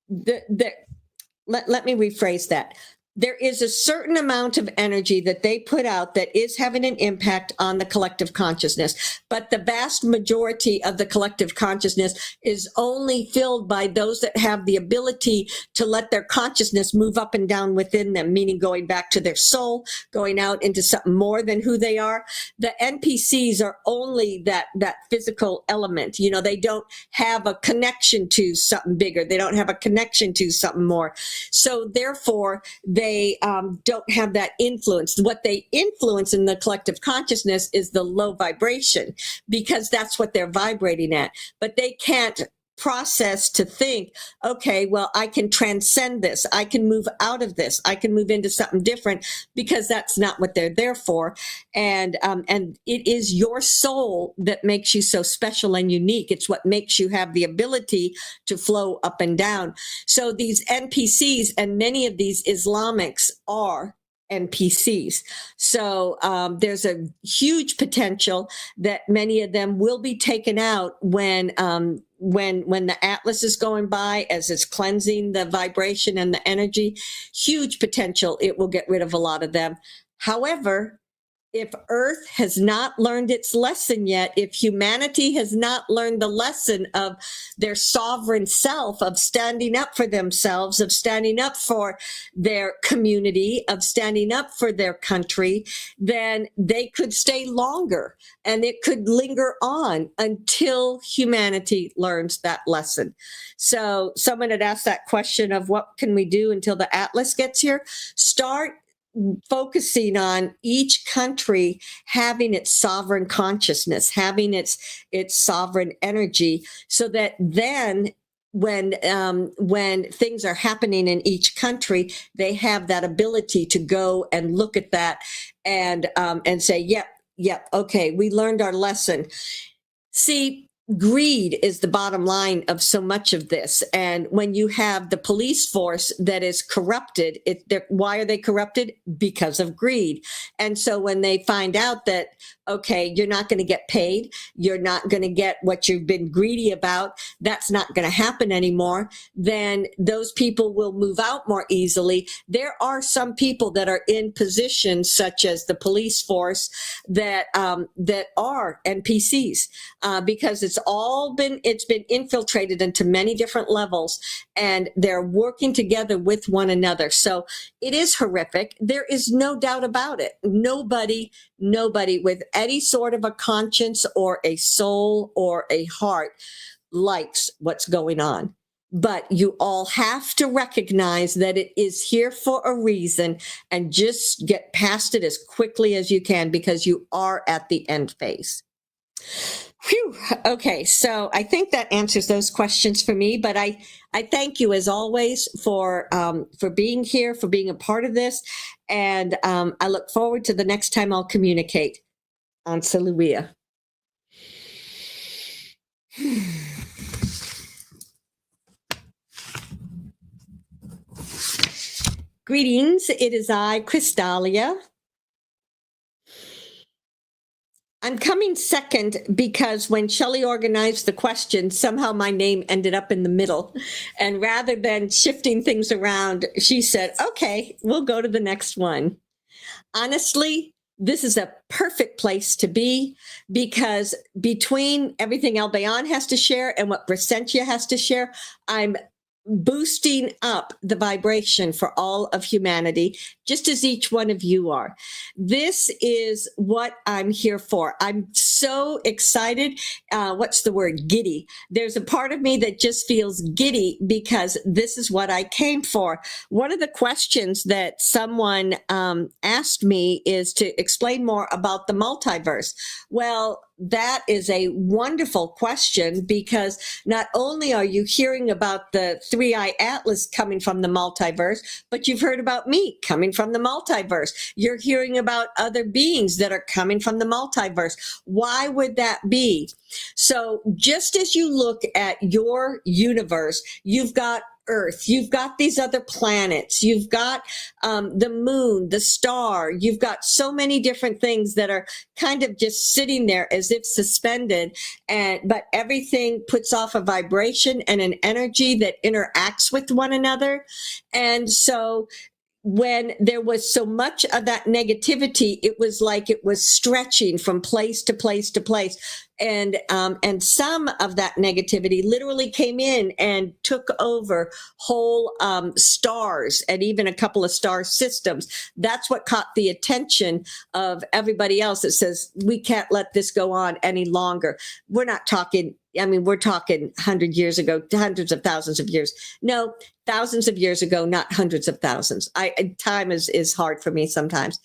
let me rephrase that. There is a certain amount of energy that they put out that is having an impact on the collective consciousness. But the vast majority of the collective consciousness is only filled by those that have the ability to let their consciousness move up and down within them, meaning going back to their soul, going out into something more than who they are. The NPCs are only that physical element. They don't have a connection to something bigger. They don't have a connection to something more. So therefore, they don't have that influence. What they influence in the collective consciousness is the low vibration, because that's what they're vibrating at. But they can't process to think, okay, well, I can transcend this. I can move out of this. I can move into something different, because that's not what they're there for. And it is your soul that makes you so special and unique. It's what makes you have the ability to flow up and down. So these NPCs, and many of these Islamics are NPCs. So there's a huge potential that many of them will be taken out when the Atlas is going by, as it's cleansing the vibration and the energy. Huge potential it will get rid of a lot of them. However, if Earth has not learned its lesson yet, if humanity has not learned the lesson of their sovereign self, of standing up for themselves, of standing up for their community, of standing up for their country, then they could stay longer, and it could linger on until humanity learns that lesson. So someone had asked that question of what can we do until the Atlas gets here? Start focusing on each country having its sovereign consciousness, having its sovereign energy, so that then when things are happening in each country, they have that ability to go and look at that and say, yep, okay, we learned our lesson. See, greed is the bottom line of so much of this. And when you have the police force that is corrupted, why are they corrupted? Because of greed. And so when they find out that, okay, you're not going to get paid, you're not going to get what you've been greedy about, that's not going to happen anymore, then those people will move out more easily. There are some people that are in positions, such as the police force, that are NPCs, because it's been infiltrated into many different levels, and they're working together with one another. So it is horrific. There is no doubt about it. Nobody with any sort of a conscience or a soul or a heart likes what's going on. But you all have to recognize that it is here for a reason, and just get past it as quickly as you can, because you are at the end phase. Phew. Okay, so I think that answers those questions for me, but I thank you as always for being here, for being a part of this, and I look forward to the next time I'll communicate on Saluia. Greetings, it is I, Crystallia. I'm coming second because when Shelly organized the question, somehow my name ended up in the middle. And rather than shifting things around, she said, okay, we'll go to the next one. Honestly, this is a perfect place to be, because between everything Albayon has to share and what Brysentia has to share, I'm boosting up the vibration for all of humanity, just as each one of you are. This is what I'm here for. I'm so excited. What's the word? Giddy. There's a part of me that just feels giddy because this is what I came for. One of the questions that someone asked me is to explain more about the multiverse. Well, that is a wonderful question, because not only are you hearing about the 3I-Atlas coming from the multiverse, but you've heard about me coming from the multiverse. You're hearing about other beings that are coming from the multiverse. Why would that be? So just as you look at your universe, you've got Earth, you've got these other planets, you've got the moon, the star, you've got so many different things that are kind of just sitting there as if suspended, but everything puts off a vibration and an energy that interacts with one another. And so when there was so much of that negativity, it was like it was stretching from place to place to place. And some of that negativity literally came in and took over whole stars and even a couple of star systems. That's what caught the attention of everybody else that says, we can't let this go on any longer. We're not talking, I mean, we're talking 100 years ago, hundreds of thousands of years. No, thousands of years ago, not hundreds of thousands. Time is hard for me sometimes.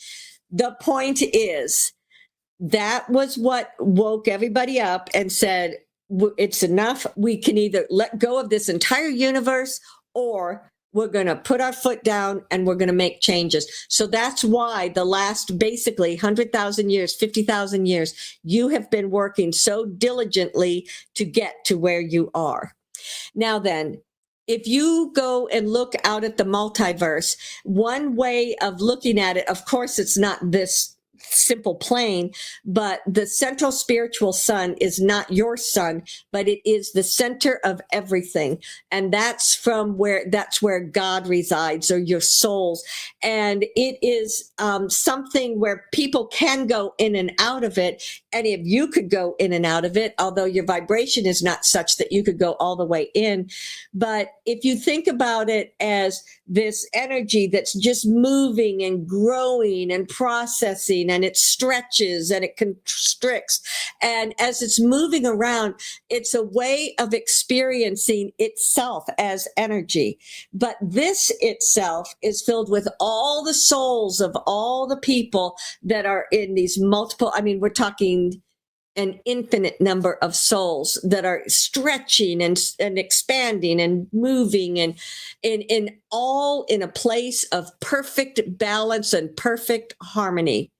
The point is, that was what woke everybody up and said, it's enough. We can either let go of this entire universe, or we're going to put our foot down and we're going to make changes. So that's why the last basically 100,000 years, 50,000 years, you have been working so diligently to get to where you are. Now then, if you go and look out at the multiverse, one way of looking at it, of course, it's not this simple plane, but the central spiritual sun is not your sun, but it is the center of everything. And that's where God resides, or your souls. And it is something where people can go in and out of it. Any of you could go in and out of it, although your vibration is not such that you could go all the way in. But if you think about it as this energy that's just moving and growing and processing, and it stretches and it constricts, and as it's moving around, it's a way of experiencing itself as energy. But this itself is filled with all the souls of all the people that are in these multiple, I mean, we're talking an infinite number of souls that are stretching and expanding and moving, and in all in a place of perfect balance and perfect harmony.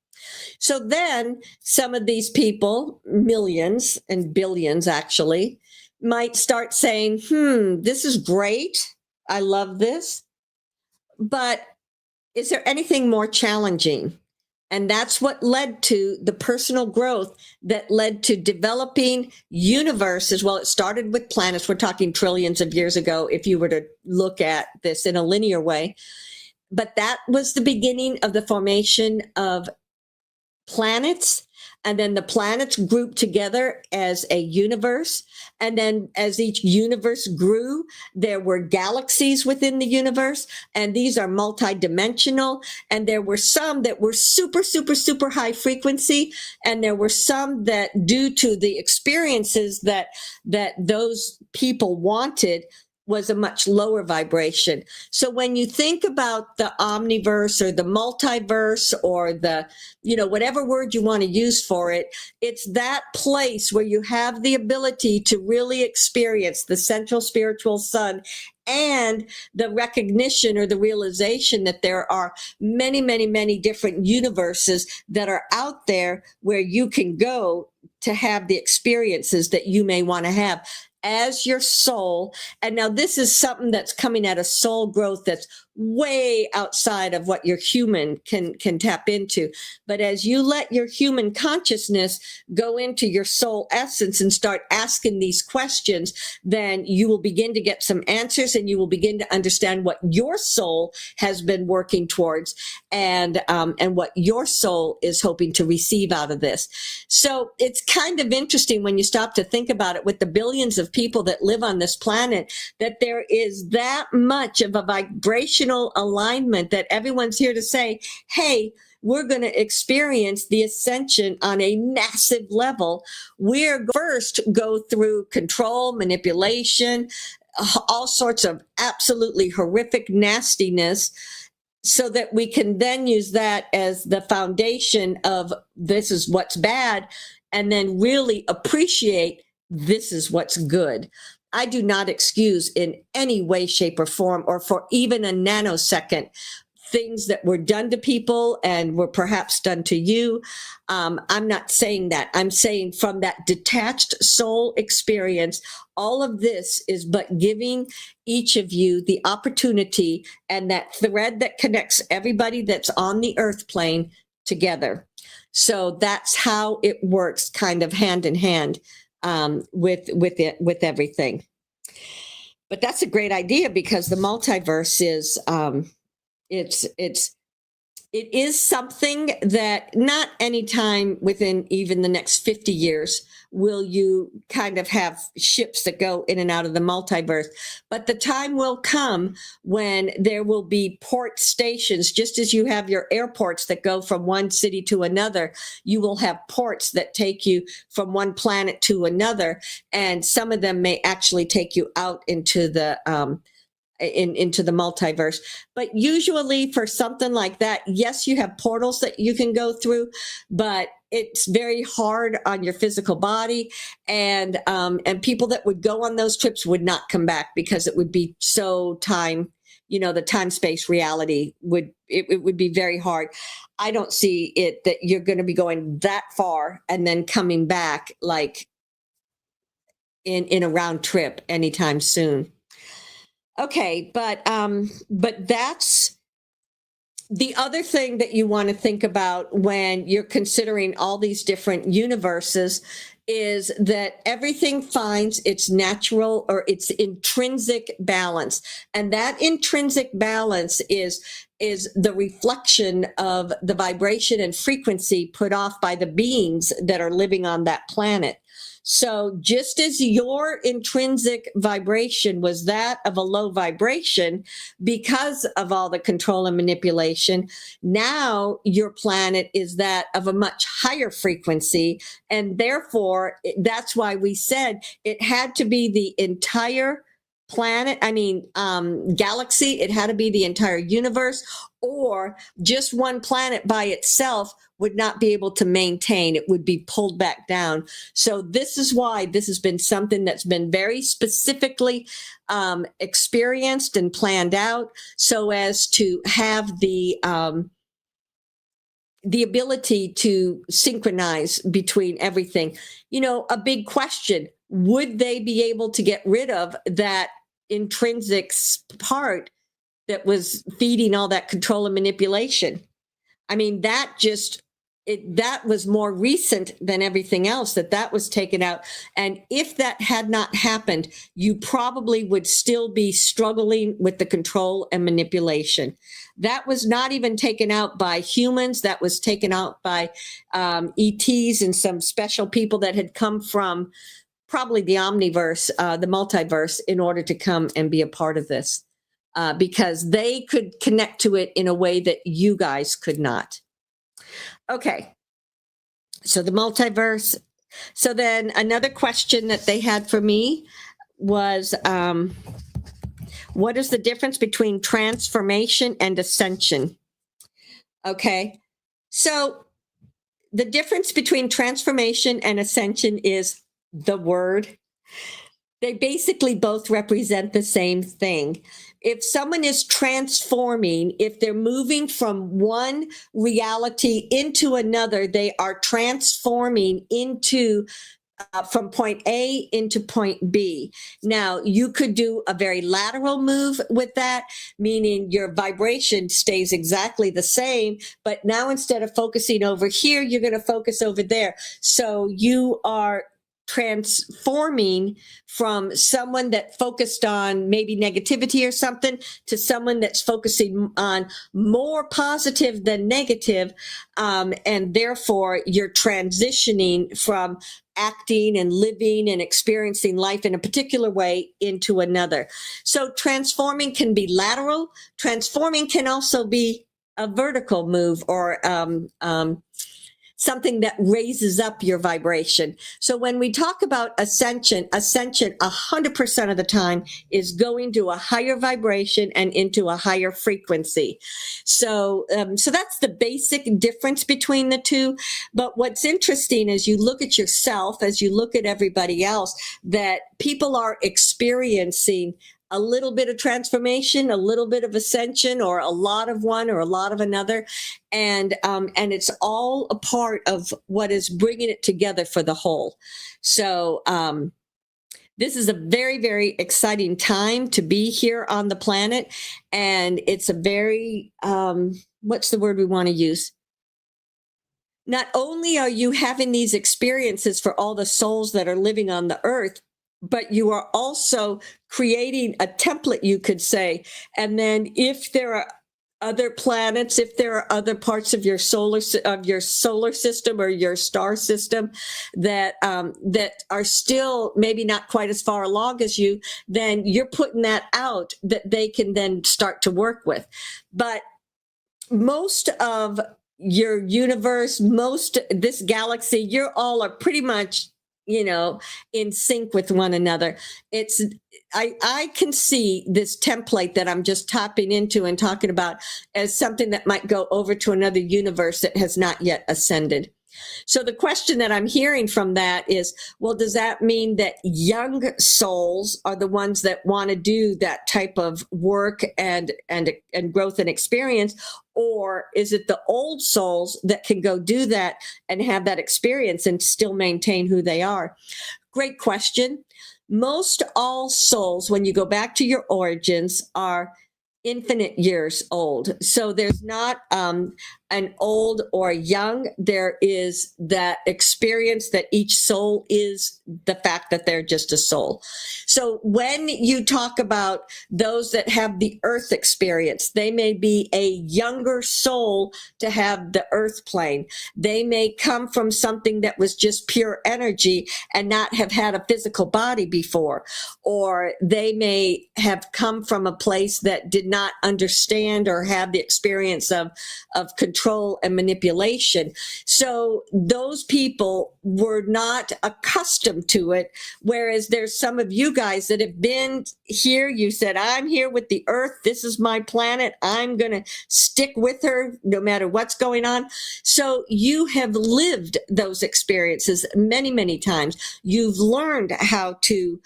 So then some of these people, millions and billions actually, might start saying, this is great. I love this. But is there anything more challenging? And that's what led to the personal growth that led to developing universes. Well, it started with planets. We're talking trillions of years ago, if you were to look at this in a linear way. But that was the beginning of the formation of planets. And then the planets grouped together as a universe. And then as each universe grew, there were galaxies within the universe. And these are multidimensional. And there were some that were super, super, super high frequency. And there were some that, due to the experiences that those people wanted, was a much lower vibration. So when you think about the omniverse or the multiverse, or the, whatever word you want to use for it, it's that place where you have the ability to really experience the central spiritual sun, and the recognition or the realization that there are many, many, many different universes that are out there where you can go to have the experiences that you may want to have as your soul. And now this is something that's coming at a soul growth that's way outside of what your human can tap into. But as you let your human consciousness go into your soul essence and start asking these questions, then you will begin to get some answers, and you will begin to understand what your soul has been working towards, and what your soul is hoping to receive out of this. So it's kind of interesting when you stop to think about it, with the billions of people that live on this planet, that there is that much of a vibrational alignment that everyone's here to say, hey, we're going to experience the ascension on a massive level. We're first go through control, manipulation, all sorts of absolutely horrific nastiness, so that we can then use that as the foundation of this is what's bad, and then really appreciate this is what's good. I do not excuse in any way, shape, or form, or for even a nanosecond, things that were done to people and were perhaps done to you. I'm not saying that. I'm saying from that detached soul experience, all of this is but giving each of you the opportunity and that thread that connects everybody that's on the earth plane together. So that's how it works, kind of hand in hand with everything. But that's a great idea, because the multiverse is it is something that not anytime within even the next 50 years will you kind of have ships that go in and out of the multiverse. But the time will come when there will be port stations, just as you have your airports that go from one city to another. You will have ports that take you from one planet to another. And some of them may actually take you out into the into the multiverse. But usually for something like that, yes, you have portals that you can go through, but it's very hard on your physical body. And people that would go on those trips would not come back, because it would be so time, the time-space reality it would be very hard. I don't see it that you're going to be going that far and then coming back like in a round trip anytime soon. Okay, but that's the other thing that you want to think about when you're considering all these different universes, is that everything finds its natural or its intrinsic balance. And that intrinsic balance is the reflection of the vibration and frequency put off by the beings that are living on that planet. So just as your intrinsic vibration was that of a low vibration because of all the control and manipulation, now your planet is that of a much higher frequency. And therefore, that's why we said it had to be the entire planet, galaxy. It had to be the entire universe, or just one planet by itself would not be able to maintain. It would be pulled back down. So this is why this has been something that's been very specifically experienced and planned out, so as to have the ability to synchronize between everything. A big question: would they be able to get rid of that intrinsic part that was feeding all that control and manipulation? That was more recent than everything else that was taken out. And if that had not happened, you probably would still be struggling with the control and manipulation. That was not even taken out by humans. That was taken out by ETs and some special people that had come from probably the omniverse, the multiverse, in order to come and be a part of this, because they could connect to it in a way that you guys could not. Okay, so the multiverse. So then another question that they had for me was, what is the difference between transformation and ascension? Okay, so the difference between transformation and ascension is the word. They basically both represent the same thing. If someone is transforming, if they're moving from one reality into another, they are transforming into from point A into point B. Now, you could do a very lateral move with that, meaning your vibration stays exactly the same, but now instead of focusing over here, you're going to focus over there. So you are transforming from someone that focused on maybe negativity or something to someone that's focusing on more positive than negative. And therefore you're transitioning from acting and living and experiencing life in a particular way into another. So transforming can be lateral. Transforming can also be a vertical move or something that raises up your vibration. So when we talk about ascension 100% of the time is going to a higher vibration and into a higher frequency. So that's the basic difference between the two. But what's interesting as you look at yourself, as you look at everybody else, that people are experiencing a little bit of transformation, a little bit of ascension, or a lot of one or a lot of another. And it's all a part of what is bringing it together for the whole. So this is a very, very exciting time to be here on the planet. And it's a very, what's the word we want to use? Not only are you having these experiences for all the souls that are living on the earth, but you are also creating a template, you could say. And then if there are other planets, if there are other parts of your solar system or your star system that are still maybe not quite as far along as you, then you're putting that out that they can then start to work with. But most of your universe, this galaxy, you're all are pretty much in sync with one another. I can see this template that I'm just tapping into and talking about as something that might go over to another universe that has not yet ascended. So the question that I'm hearing from that is, well, does that mean that young souls are the ones that want to do that type of work and growth and experience? Or is it the old souls that can go do that and have that experience and still maintain who they are? Great question. Most all souls, when you go back to your origins, are infinite years old. So there's not an old or young. There is that experience that each soul is the fact that they're just a soul. So when you talk about those that have the earth experience, they may be a younger soul to have the earth plane. They may come from something that was just pure energy and not have had a physical body before. Or they may have come from a place that did not understand or have the experience of control and manipulation. So those people were not accustomed to it. Whereas there's some of you guys that have been here. You said, I'm here with the earth. This is my planet. I'm going to stick with her no matter what's going on. So you have lived those experiences many, many times. You've learned how to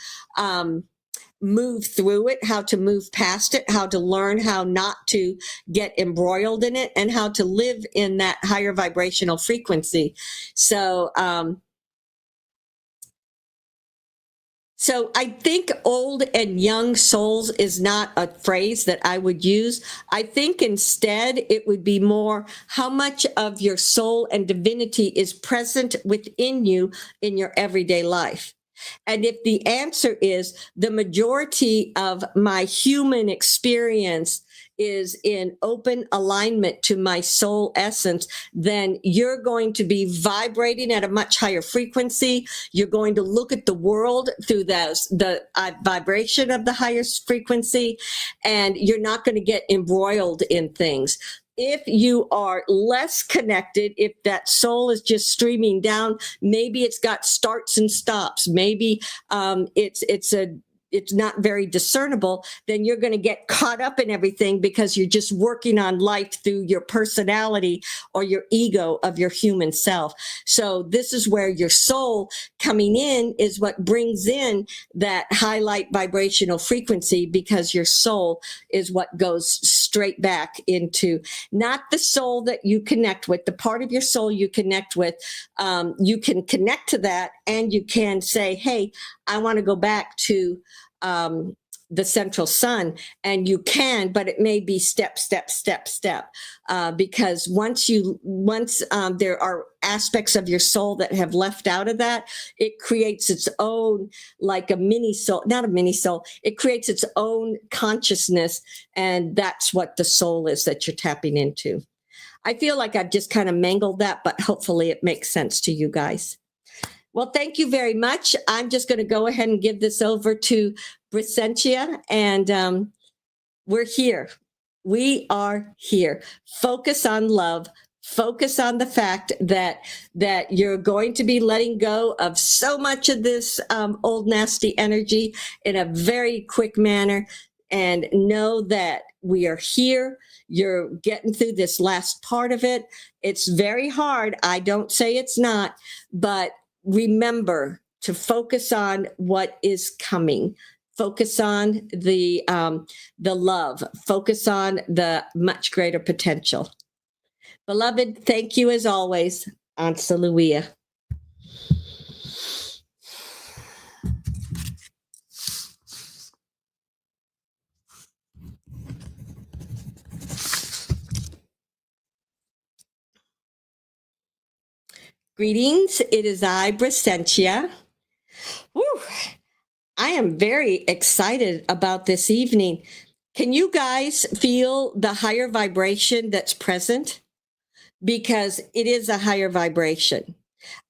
move through it, how to move past it, how to learn how not to get embroiled in it, and how to live in that higher vibrational frequency. So I think old and young souls is not a phrase that I would use. I think instead it would be more how much of your soul and divinity is present within you in your everyday life. And if the answer is the majority of my human experience is in open alignment to my soul essence, then you're going to be vibrating at a much higher frequency. You're going to look at the world through the vibration of the highest frequency, and you're not going to get embroiled in things. If you are less connected, if that soul is just streaming down, maybe it's got starts and stops, maybe it's not very discernible, then you're going to get caught up in everything because you're just working on life through your personality or your ego of your human self. So this is where your soul coming in is what brings in that highlight vibrational frequency, because your soul is what goes straight back into not the soul that you connect with, the part of your soul you connect with. You can connect to that and you can say, hey, I want to go back to the central sun, and you can, but it may be step, because once there are aspects of your soul that have left out of that, it creates its own, like a mini soul, not a mini soul, it creates its own consciousness, and that's what the soul is that you're tapping into. I feel like I've just kind of mangled that, but hopefully it makes sense to you guys. Well, thank you very much. I'm just going to go ahead and give this over to Brysentia, and we're here. We are here. Focus on love. Focus on the fact that you're going to be letting go of so much of this old nasty energy in a very quick manner, and know that we are here. You're getting through this last part of it. It's very hard. I don't say it's not, but remember to focus on what is coming. Focus on the love. Focus on the much greater potential. Beloved, thank you as always. Ansaluia. Greetings. It is I, Brysentia. Woo. I am very excited about this evening. Can you guys feel the higher vibration that's present? Because it is a higher vibration.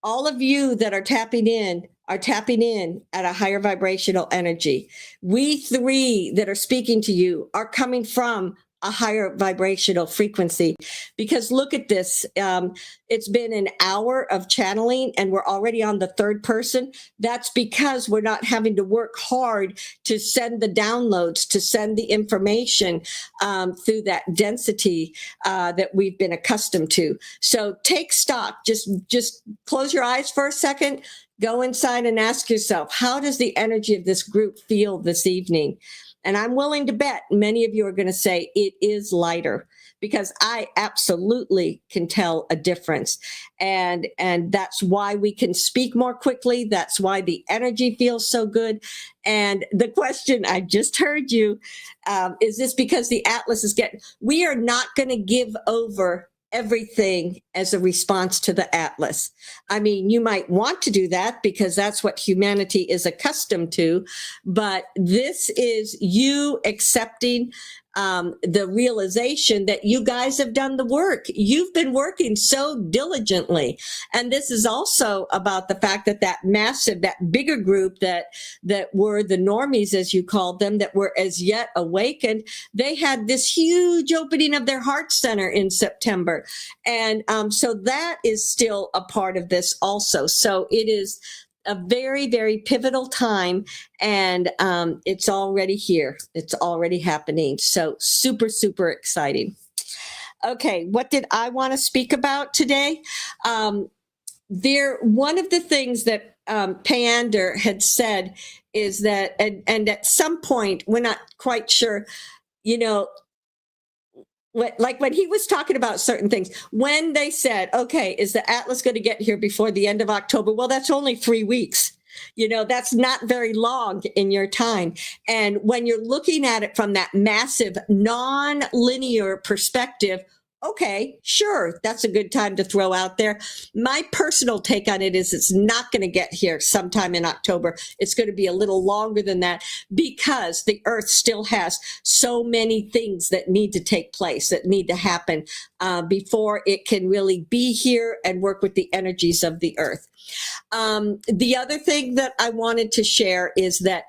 All of you that are tapping in at a higher vibrational energy. We three that are speaking to you are coming from a higher vibrational frequency, because look at this. It's been an hour of channeling and we're already on the third person. That's because we're not having to work hard to send the downloads, to send the information through that density that we've been accustomed to. So take stock, just close your eyes for a second, go inside and ask yourself, how does the energy of this group feel this evening? And I'm willing to bet many of you are going to say it is lighter, because I absolutely can tell a difference. And that's why we can speak more quickly. That's why the energy feels so good. And the question I just heard you, is this because the Atlas is we are not going to give over everything as a response to the Atlas. I mean, you might want to do that because that's what humanity is accustomed to, but this is you accepting the realization that you guys have done the work. You've been working so diligently. And this is also about the fact that that bigger group that were the normies, as you called them, that were as yet awakened, they had this huge opening of their heart center in September. And so that is still a part of this also. So it is a very, very pivotal time, and it's already here. It's already happening. So super, super exciting. Okay, what did I want to speak about today? One of the things that Payander had said is that, and at some point, we're not quite sure, like when he was talking about certain things, when they said, okay, is the Atlas going to get here before the end of October? Well, that's only 3 weeks. That's not very long in your time. And when you're looking at it from that massive non-linear perspective, okay, sure, that's a good time to throw out there. My personal take on it is it's not going to get here sometime in October. It's going to be a little longer than that, because the Earth still has so many things that need to take place, that need to happen before it can really be here and work with the energies of the Earth. The other thing that I wanted to share is that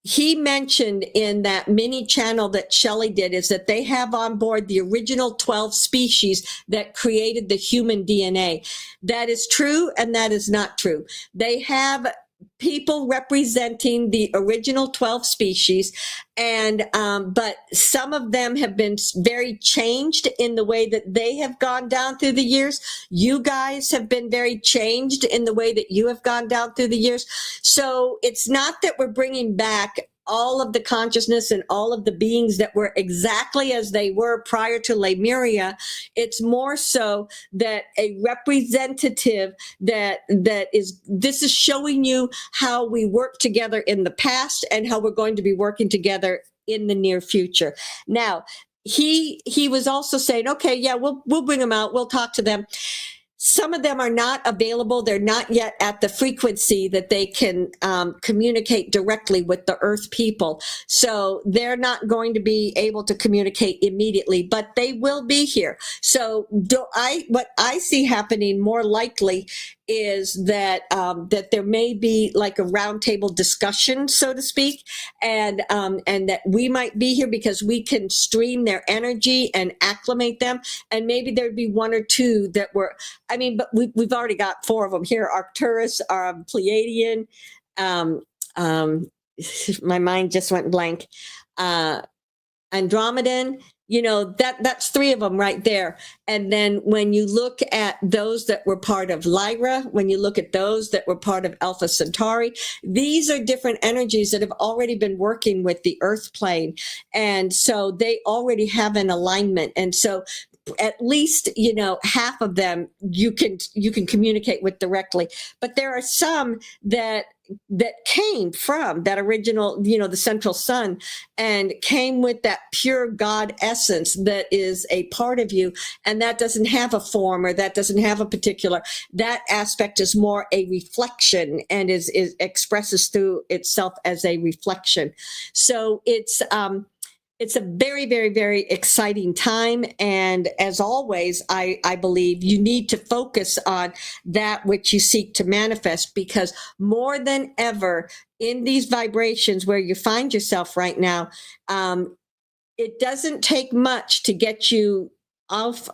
he mentioned in that mini channel that Shelly did is that they have on board the original 12 species that created the human DNA. That is true, and that is not true. They have people representing the original 12 species, and but some of them have been very changed in the way that they have gone down through the years. You guys have been very changed in the way that you have gone down through the years. So it's not that we're bringing back all of the consciousness and all of the beings that were exactly as they were prior to Lemuria. It's more so that a representative this is showing you how we worked together in the past and how we're going to be working together in the near future. Now, he was also saying, okay, yeah, we'll bring them out. We'll talk to them. Some of them are not available. They're not yet at the frequency that they can communicate directly with the Earth people. So they're not going to be able to communicate immediately, but they will be here. So what I see happening more likely is that that there may be like a roundtable discussion, so to speak, and that we might be here because we can stream their energy and acclimate them, and maybe there'd be one or two that were. I mean, but we've already got 4 of them here: Arcturus, Pleiadian. My mind just went blank. Andromedan. That's 3 of them right there. And then when you look at those that were part of Lyra, when you look at those that were part of Alpha Centauri, these are different energies that have already been working with the Earth plane. And so they already have an alignment. And so at least, half of them you can communicate with directly. But there are some that came from that original, the central sun, and came with that pure God essence that is a part of you. And that doesn't have a form, or that doesn't have a particular, that aspect is more a reflection and is expresses through itself as a reflection. So it's a very, very, very exciting time. And as always, I believe you need to focus on that which you seek to manifest, because more than ever in these vibrations where you find yourself right now, it doesn't take much to get you off.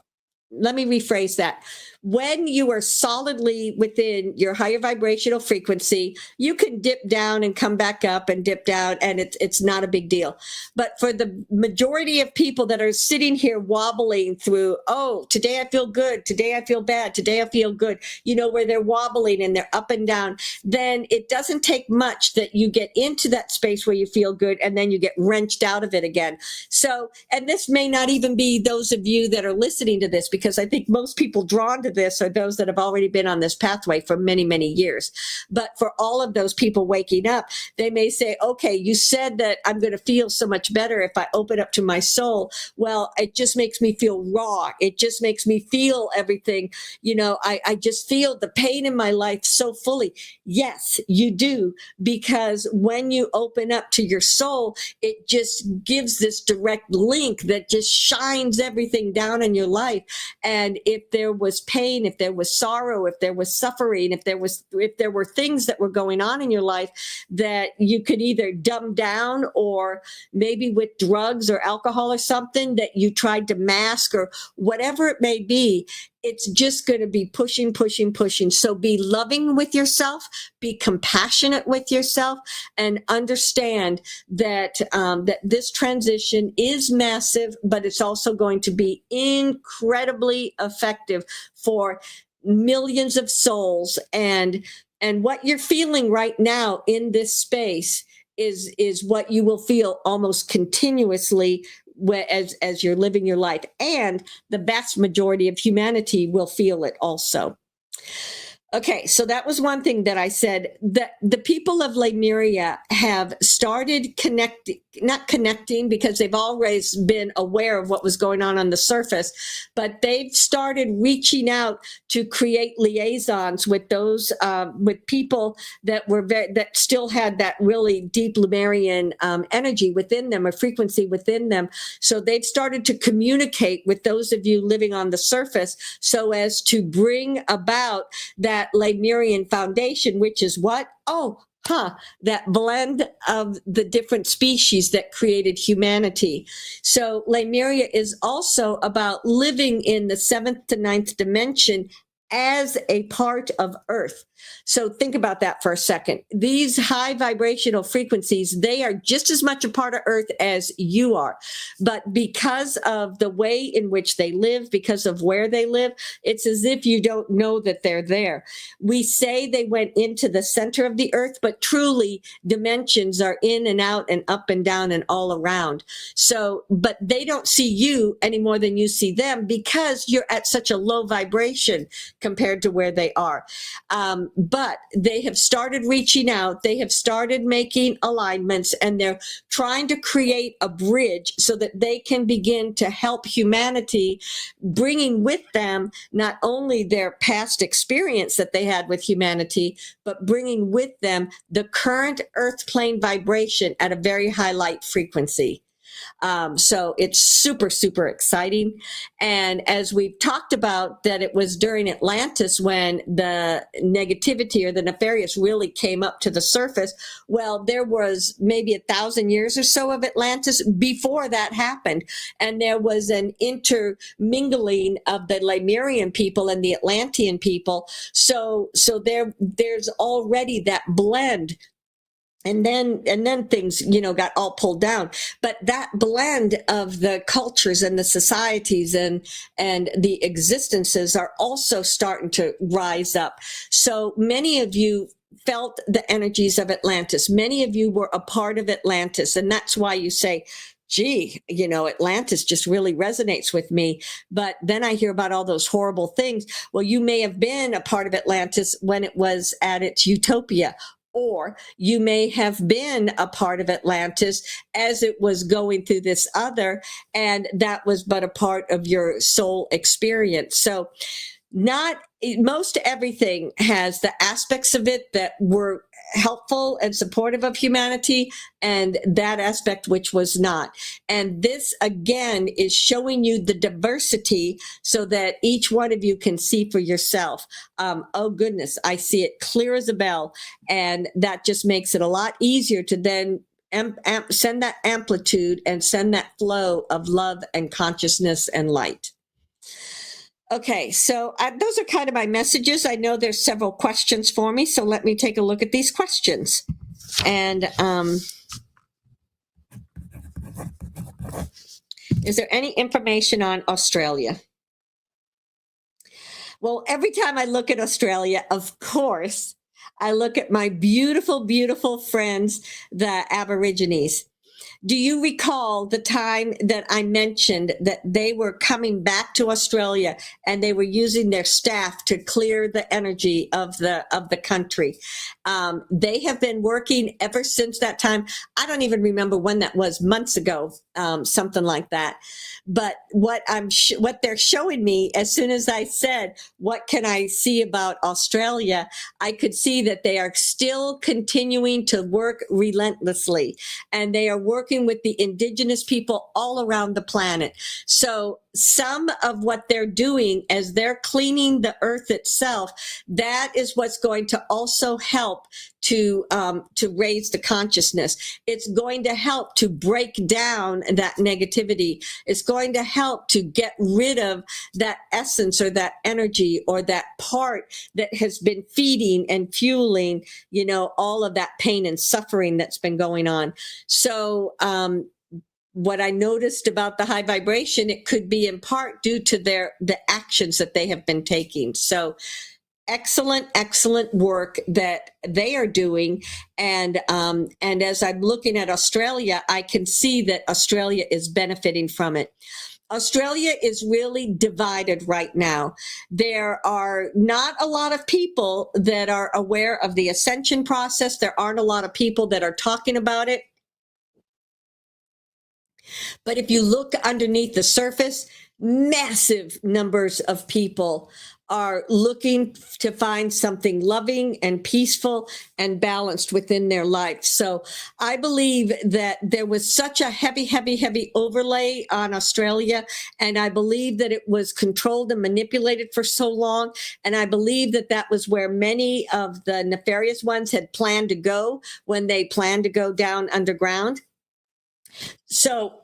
Let me rephrase that. When you are solidly within your higher vibrational frequency, you can dip down and come back up and dip down, and it's not a big deal. But for the majority of people that are sitting here wobbling through, oh, today I feel good, today I feel bad, today I feel good, where they're wobbling and they're up and down, then it doesn't take much that you get into that space where you feel good and then you get wrenched out of it again. So, and this may not even be those of you that are listening to this, because I think most people drawn to this are those that have already been on this pathway for many, many years. But for all of those people waking up, they may say, okay, you said that I'm going to feel so much better if I open up to my soul. Well, it just makes me feel raw. It just makes me feel everything. I just feel the pain in my life so fully. Yes, you do. Because when you open up to your soul, it just gives this direct link that just shines everything down in your life. And if there was pain, if there was sorrow, if there was suffering, if there were things that were going on in your life that you could either dumb down, or maybe with drugs or alcohol or something that you tried to mask, or whatever it may be, it's just going to be pushing, pushing, pushing. So be loving with yourself, be compassionate with yourself, and understand that that this transition is massive, but it's also going to be incredibly effective for millions of souls. And what you're feeling right now in this space is what you will feel almost continuously as you're living your life, and the vast majority of humanity will feel it also. Okay, so that was one thing that I said, that the people of Lemuria have started not connecting because they've always been aware of what was going on the surface, but they've started reaching out to create liaisons with those, with people that that still had that really deep Lemurian energy within them, a frequency within them. So they've started to communicate with those of you living on the surface so as to bring about that Lemurian foundation, which is what? That blend of the different species that created humanity. So Lemuria is also about living in the 7th to 9th dimension as a part of Earth. So think about that for a second. These high vibrational frequencies, they are just as much a part of Earth as you are. But because of the way in which they live, because of where they live, it's as if you don't know that they're there. We say they went into the center of the Earth, but truly dimensions are in and out and up and down and all around. So, but they don't see you any more than you see them because you're at such a low vibration compared to where they are. But they have started reaching out. They have started making alignments, and they're trying to create a bridge so that they can begin to help humanity, bringing with them not only their past experience that they had with humanity, but bringing with them the current earth plane vibration at a very high light frequency. So it's super, super exciting. And as we've talked about, that it was during Atlantis when the negativity or the nefarious really came up to the surface. Well, there was maybe 1,000 years or so of Atlantis before that happened. And there was an intermingling of the Lemurian people and the Atlantean people. So there's already that blend. And then things, got all pulled down. But that blend of the cultures and the societies and the existences are also starting to rise up. So many of you felt the energies of Atlantis. Many of you were a part of Atlantis. And that's why you say, gee, Atlantis just really resonates with me. But then I hear about all those horrible things. Well, you may have been a part of Atlantis when it was at its utopia. Or you may have been a part of Atlantis as it was going through this other, and that was but a part of your soul experience. So most everything has the aspects of it that were helpful and supportive of humanity, and that aspect which was not. And this again is showing you the diversity so that each one of you can see for yourself. Oh goodness, I see it clear as a bell. And that just makes it a lot easier to then send that amplitude and send that flow of love and consciousness and light. Okay, so those are kind of my messages. I know there's several questions for me, so let me take a look at these questions. And is there any information on Australia? Well, every time I look at Australia, of course, I look at my beautiful, beautiful friends, the Aborigines. Do you recall the time that I mentioned that they were coming back to Australia and they were using their staff to clear the energy of the country? They have been working ever since that time. I don't even remember when that was, months ago, something like that. But what they're showing me, as soon as I said, what can I see about Australia? I could see that they are still continuing to work relentlessly, and they are working with the indigenous people all around the planet. So some of what they're doing as they're cleaning the earth itself, that is what's going to also help to raise the consciousness. It's going to help to break down that negativity. It's going to help to get rid of that essence or that energy or that part that has been feeding and fueling, all of that pain and suffering that's been going on. So, what I noticed about the high vibration, it could be in part due to the actions that they have been taking. So excellent work that they are doing. And as I'm looking at Australia, I can see that Australia is benefiting from it. Australia is really divided right now. There are not a lot of people that are aware of the ascension process. There aren't a lot of people that are talking about it. But if you look underneath the surface, massive numbers of people are looking to find something loving and peaceful and balanced within their life. So I believe that there was such a heavy overlay on Australia. And I believe that it was controlled and manipulated for so long. And I believe that that was where many of the nefarious ones had planned to go when they planned to go down underground. So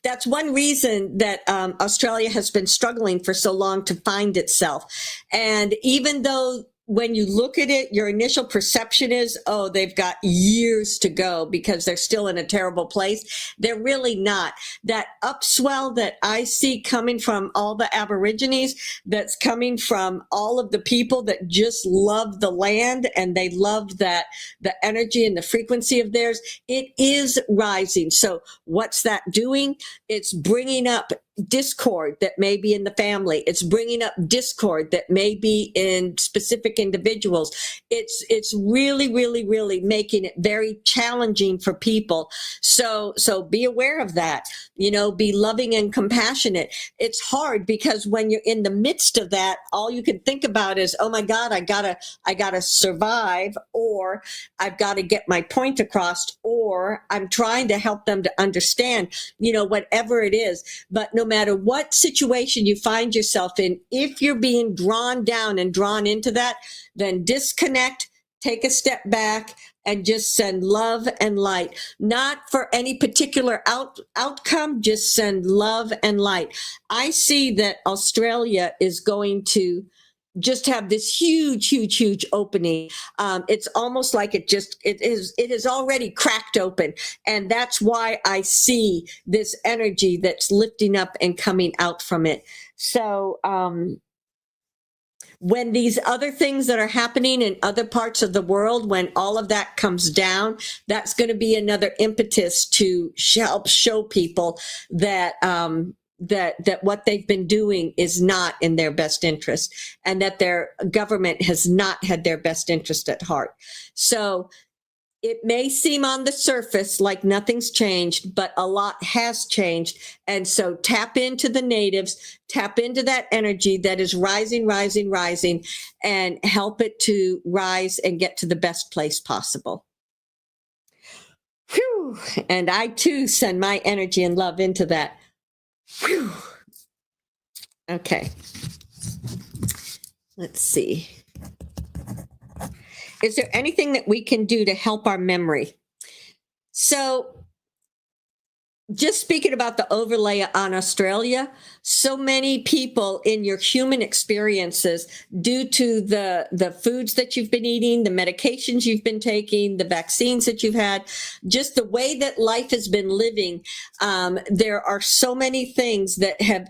that's one reason that Australia has been struggling for so long to find itself. And even though when you look at it, your initial perception is, oh, they've got years to go because they're still in a terrible place. They're really not. That upswell that I see coming from all the Aborigines, that's coming from all of the people that just love the land and they love that, the energy and the frequency of theirs, it is rising. So what's that doing? It's bringing up discord that may be in the family. It's bringing up discord that may be in specific individuals. It's really, really, really making it very challenging for people. So be aware of that. You know, be loving and compassionate. It's hard because when you're in the midst of that, all you can think about is, oh my God, I gotta survive, or I've got to get my point across, or I'm trying to help them to understand, you know, whatever it is. But no matter what situation you find yourself in, if you're being drawn down and drawn into that, then disconnect, take a step back, and just send love and light. Not for any particular outcome, just send love and light. I see that Australia is going to just have this huge opening. It's almost like it is already cracked open. And that's why I see this energy that's lifting up and coming out from it. So, when these other things that are happening in other parts of the world, when all of that comes down, that's going to be another impetus to help show people that, that what they've been doing is not in their best interest, and that their government has not had their best interest at heart. So it may seem on the surface like nothing's changed, but a lot has changed. And so tap into the natives, tap into that energy that is rising, and help it to rise and get to the best place possible. Whew. And I too send my energy and love into that. Whew. Okay. Let's see. Is there anything that we can do to help our memory? So, just speaking about the overlay on Australia, so many people in your human experiences, due to the foods that you've been eating, the medications you've been taking, the vaccines that you've had, just the way that life has been living, there are so many things that have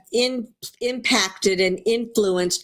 impacted and influenced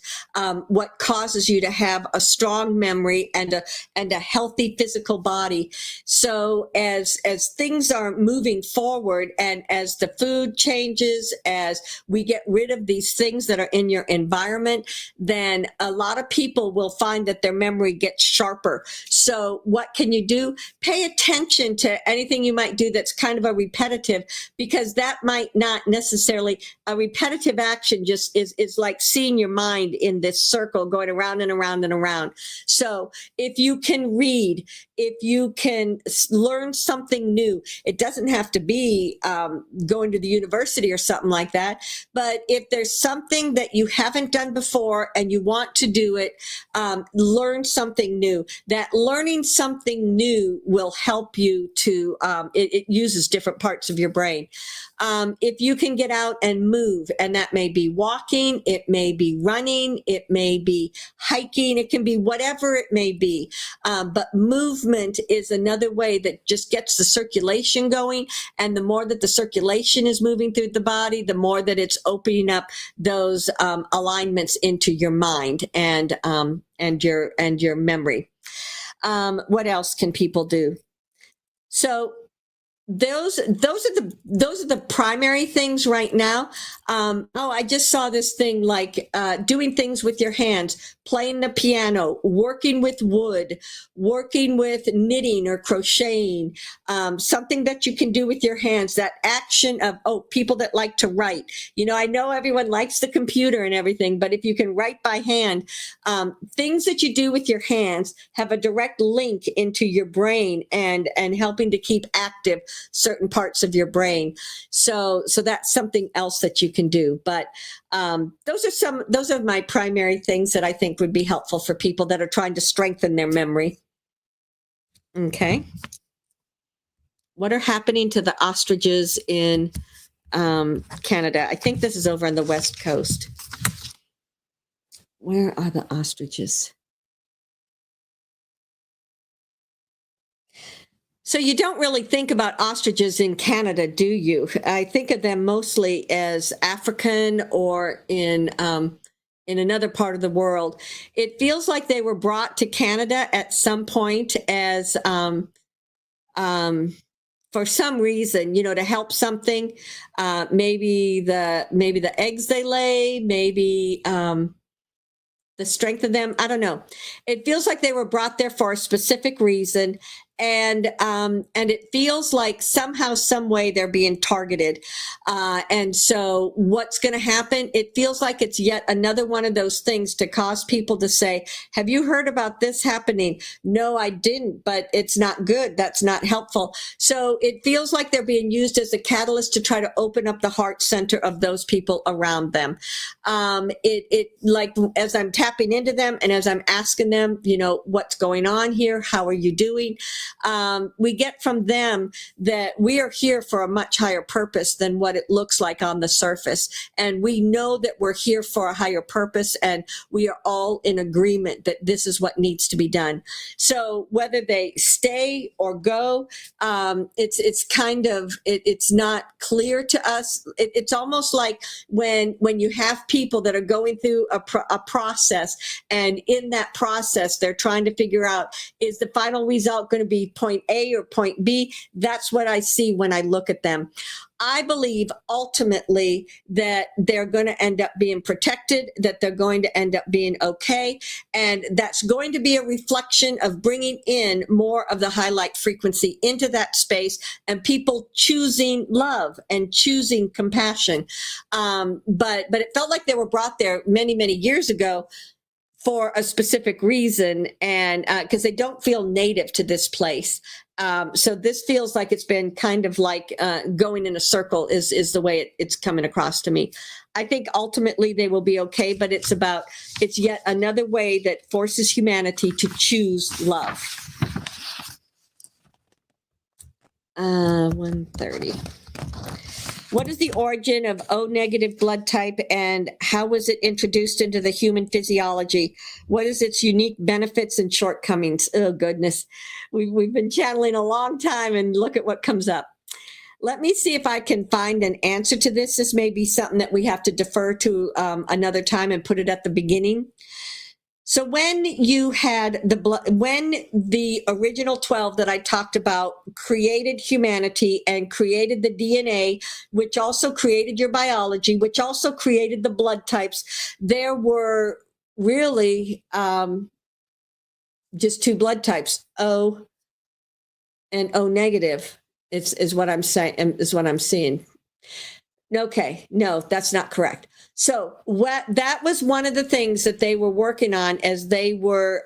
what causes you to have a strong memory and a healthy physical body. So as things are moving forward, and as the food changes, as we get rid of these things that are in your environment, then a lot of people will find that their memory gets sharper. So what can you do? Pay attention to anything you might do that's kind of a repetitive, because that might not necessarily, a repetitive action just is like seeing your mind in this circle going around and around and around. So if you can read, if you can learn something new, it doesn't have to be going to the university or something like that. But if there's something that you haven't done before and you want to do it, learn something new. That learning something new will help you to, it uses different parts of your brain. If you can get out and move, and that may be walking, it may be running, it may be hiking, it can be whatever it may be. But movement is another way that just gets the circulation going. And the more that the circulation is moving through the body, the more that it's opening up those alignments into your mind and your memory. What else can people do? So those are the primary things right now. I just saw this thing like doing things with your hands, playing the piano, working with wood, working with knitting or crocheting, something that you can do with your hands, that action of, people that like to write. You know, I know everyone likes the computer and everything, but if you can write by hand, things that you do with your hands have a direct link into your brain and helping to keep active certain parts of your brain. So that's something else that you can do. But those are my primary things that I think would be helpful for people that are trying to strengthen their memory. Okay. what are happening to the ostriches in Canada? I think this is over on the West Coast. Where are the ostriches? So you don't really think about ostriches in Canada, do you? I think of them mostly as African or in another part of the world. It feels like they were brought to Canada at some point as for some reason, to help something. Maybe the eggs they lay, maybe the strength of them. I don't know. It feels like they were brought there for a specific reason. And it feels like somehow, some way they're being targeted. And so what's going to happen? It feels like it's yet another one of those things to cause people to say, have you heard about this happening? No, I didn't, but it's not good. That's not helpful. So it feels like they're being used as a catalyst to try to open up the heart center of those people around them. Like as I'm tapping into them and as I'm asking them, what's going on here? How are you doing? We get from them that we are here for a much higher purpose than what it looks like on the surface. And we know that we're here for a higher purpose, and we are all in agreement that this is what needs to be done. So whether they stay or go, it's not clear to us. It's almost like when you have people that are going through a process, and in that process, they're trying to figure out, is the final result going to be point A or point B? That's what I see when I look at them. I believe ultimately that they're going to end up being protected, that they're going to end up being okay. And that's going to be a reflection of bringing in more of the highlight frequency into that space and people choosing love and choosing compassion. But it felt like they were brought there many, many years ago for a specific reason, and because they don't feel native to this place. So this feels like it's been kind of like going in a circle is the way it's coming across to me. I think ultimately they will be okay, but it's yet another way that forces humanity to choose love. 130. What is the origin of O negative blood type, and how was it introduced into the human physiology? What is its unique benefits and shortcomings? Oh, goodness. We've been channeling a long time, and look at what comes up. Let me see if I can find an answer to this. This may be something that we have to defer to another time and put it at the beginning. So when you had when the original 12 that I talked about created humanity and created the DNA, which also created your biology, which also created the blood types, there were really just two blood types, O and O negative. Is what I'm saying. Is what I'm seeing. Okay, no, that's not correct. So that was one of the things that they were working on as they were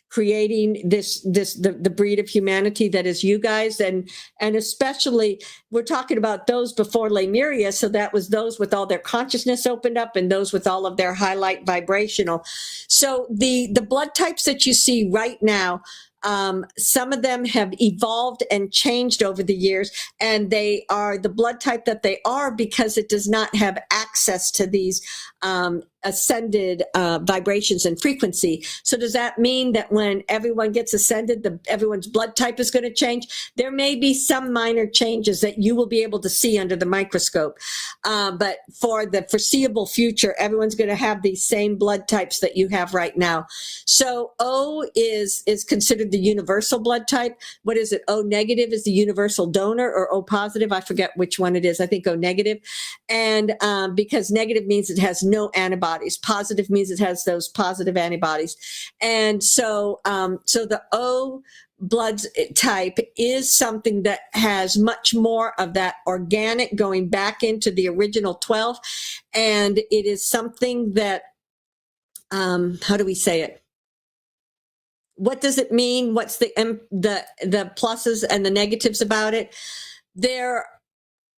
creating the breed of humanity that is you guys, and especially we're talking about those before Lemuria. So that was those with all their consciousness opened up and those with all of their highlight vibrational. So the blood types that you see right now, some of them have evolved and changed over the years, and they are the blood type that they are because it does not have access to these ascended vibrations and frequency. So does that mean that when everyone gets ascended, everyone's blood type is going to change? There may be some minor changes that you will be able to see under the microscope. But for the foreseeable future, everyone's going to have these same blood types that you have right now. So O is considered the universal blood type. What is it? O negative is the universal donor, or O positive? I forget which one it is. I think O negative. And because negative means it has no antibodies. Positive means it has those positive antibodies. And so the O blood type is something that has much more of that organic going back into the original 12. And it is something that, how do we say it? What does it mean? What's the pluses and the negatives about it?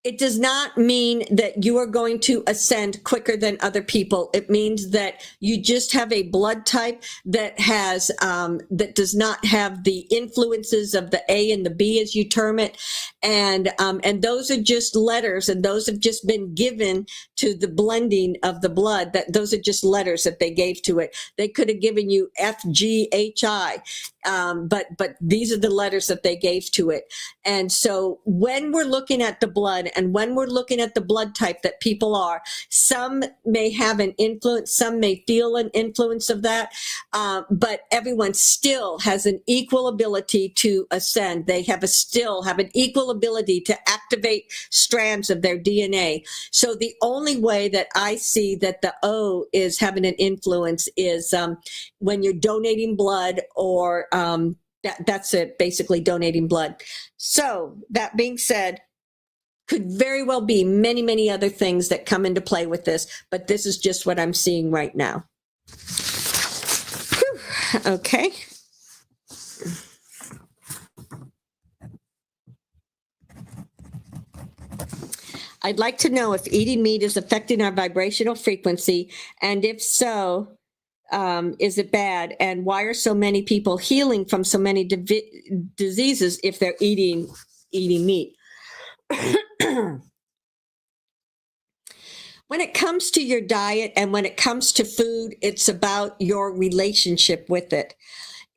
It does not mean that you are going to ascend quicker than other people. It means that you just have a blood type that has that does not have the influences of the A and the B, as you term it, and those are just letters, and those have just been given to the blending of the blood. That those are just letters that they gave to it. They could have given you F, G, H, I, but these are the letters that they gave to it. And so when we're looking at the blood, and when we're looking at the blood type that people are, some may have an influence, some may feel an influence of that, but everyone still has an equal ability to ascend. They still have an equal ability to activate strands of their DNA. So the only way that I see that the O is having an influence is when you're donating blood, or that's it, basically donating blood. So that being said, could very well be many, many other things that come into play with this, but this is just what I'm seeing right now. Whew. Okay. I'd like to know if eating meat is affecting our vibrational frequency, and if so, is it bad? And why are so many people healing from so many diseases if they're eating meat? When it comes to your diet and when it comes to food, it's about your relationship with it.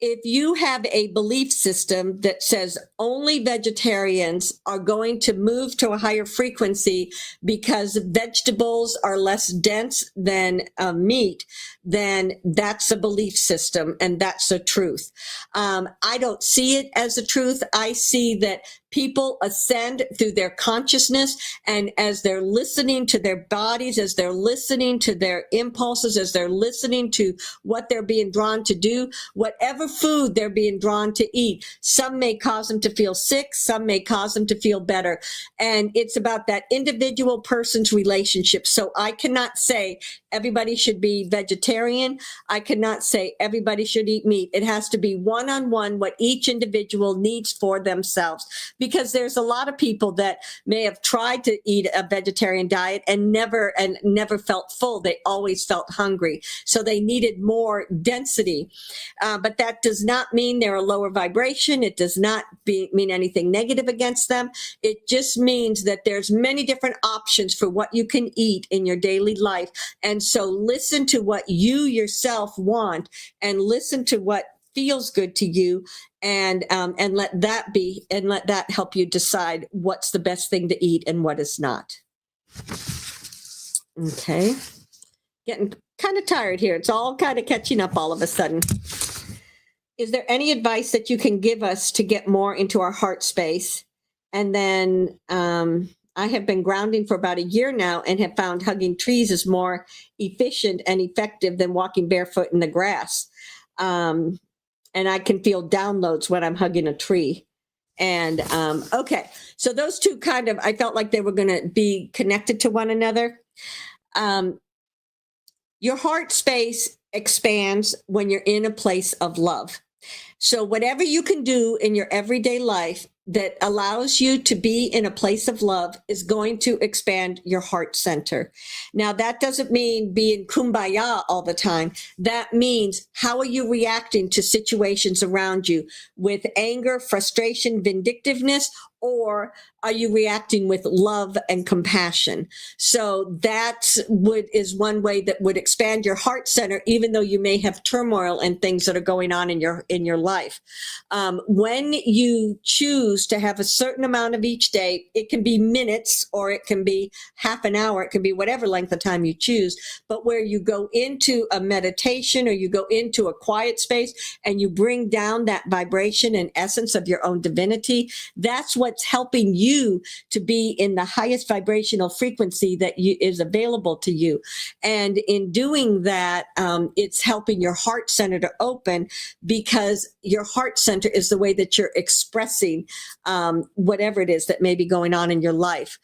If you have a belief system that says only vegetarians are going to move to a higher frequency because vegetables are less dense than meat, then that's a belief system, and that's a truth. I don't see it as a truth. I see that people ascend through their consciousness, and as they're listening to their bodies, as they're listening to their impulses, as they're listening to what they're being drawn to do, whatever food they're being drawn to eat, some may cause them to feel sick, some may cause them to feel better. And it's about that individual person's relationship. So I cannot say everybody should be vegetarian. I cannot say everybody should eat meat. It has to be one-on-one what each individual needs for themselves. Because there's a lot of people that may have tried to eat a vegetarian diet and never felt full. They always felt hungry. So they needed more density. But that does not mean they're a lower vibration. It does not mean anything negative against them. It just means that there's many different options for what you can eat in your daily life. And so listen to what you yourself want, and listen to what feels good to you, and let that help you decide what's the best thing to eat and what is not. Okay. Getting kind of tired here. It's all kind of catching up all of a sudden. Is there any advice that you can give us to get more into our heart space? And then I have been grounding for about a year now and have found hugging trees is more efficient and effective than walking barefoot in the grass. And I can feel downloads when I'm hugging a tree. And okay, so those two kind of, I felt like they were going to be connected to one another. Your heart space expands when you're in a place of love. So whatever you can do in your everyday life that allows you to be in a place of love is going to expand your heart center. Now, that doesn't mean being kumbaya all the time. That means, how are you reacting to situations around you? With anger, frustration, vindictiveness, or are you reacting with love and compassion? So that is one way that would expand your heart center, even though you may have turmoil and things that are going on in your life. When you choose to have a certain amount of each day, it can be minutes, or it can be half an hour, it can be whatever length of time you choose, but where you go into a meditation or you go into a quiet space and you bring down that vibration and essence of your own divinity, that's what's helping you to be in the highest vibrational frequency that is available to you. And in doing that, it's helping your heart center to open, because your heart center is the way that you're expressing whatever it is that may be going on in your life.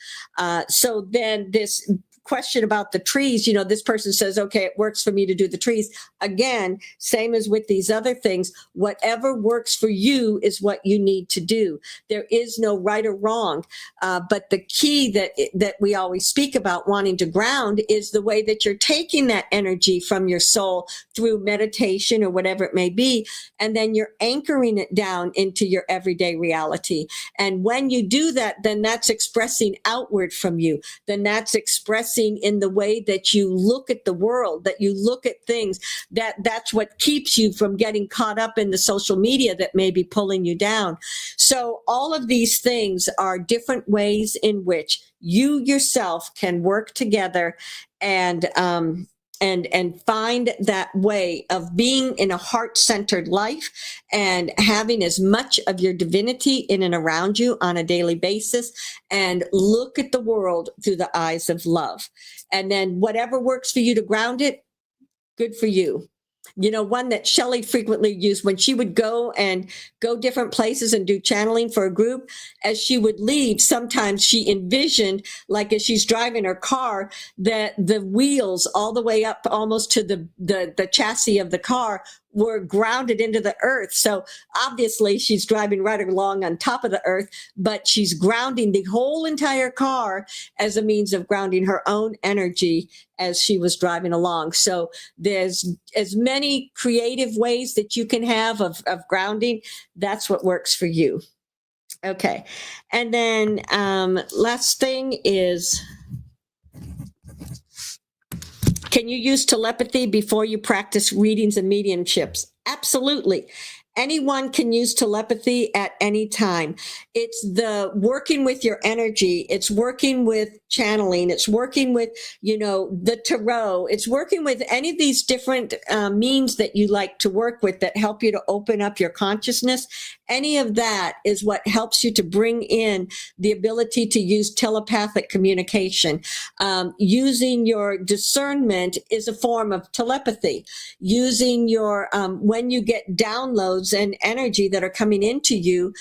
So then this question about the trees, this person says, okay, it works for me to do the trees. Again, same as with these other things, whatever works for you is what you need to do. There is no right or wrong. But the key that we always speak about wanting to ground is the way that you're taking that energy from your soul through meditation or whatever it may be. And then you're anchoring it down into your everyday reality. And when you do that, then that's expressing outward from you. Then that's expressing in the way that you look at the world, that you look at things, that's what keeps you from getting caught up in the social media that may be pulling you down. So all of these things are different ways in which you yourself can work together and find that way of being in a heart-centered life and having as much of your divinity in and around you on a daily basis, and look at the world through the eyes of love. And then whatever works for you to ground it, good for you. One that Shelly frequently used when she would go different places and do channeling for a group, as she would leave, sometimes she envisioned, like as she's driving her car, that the wheels all the way up almost to the chassis of the car were grounded into the earth. So obviously she's driving right along on top of the earth, but she's grounding the whole entire car as a means of grounding her own energy as she was driving along. So there's as many creative ways that you can have of grounding. That's what works for you. Okay. And then last thing is, can you use telepathy before you practice readings and mediumships? Absolutely. Anyone can use telepathy at any time. It's the working with your energy. It's working with channeling. It's working with, the tarot. It's working with any of these different means that you like to work with that help you to open up your consciousness. Any of that is what helps you to bring in the ability to use telepathic communication. Using your discernment is a form of telepathy. Using your, when you get downloads and energy that are coming into you,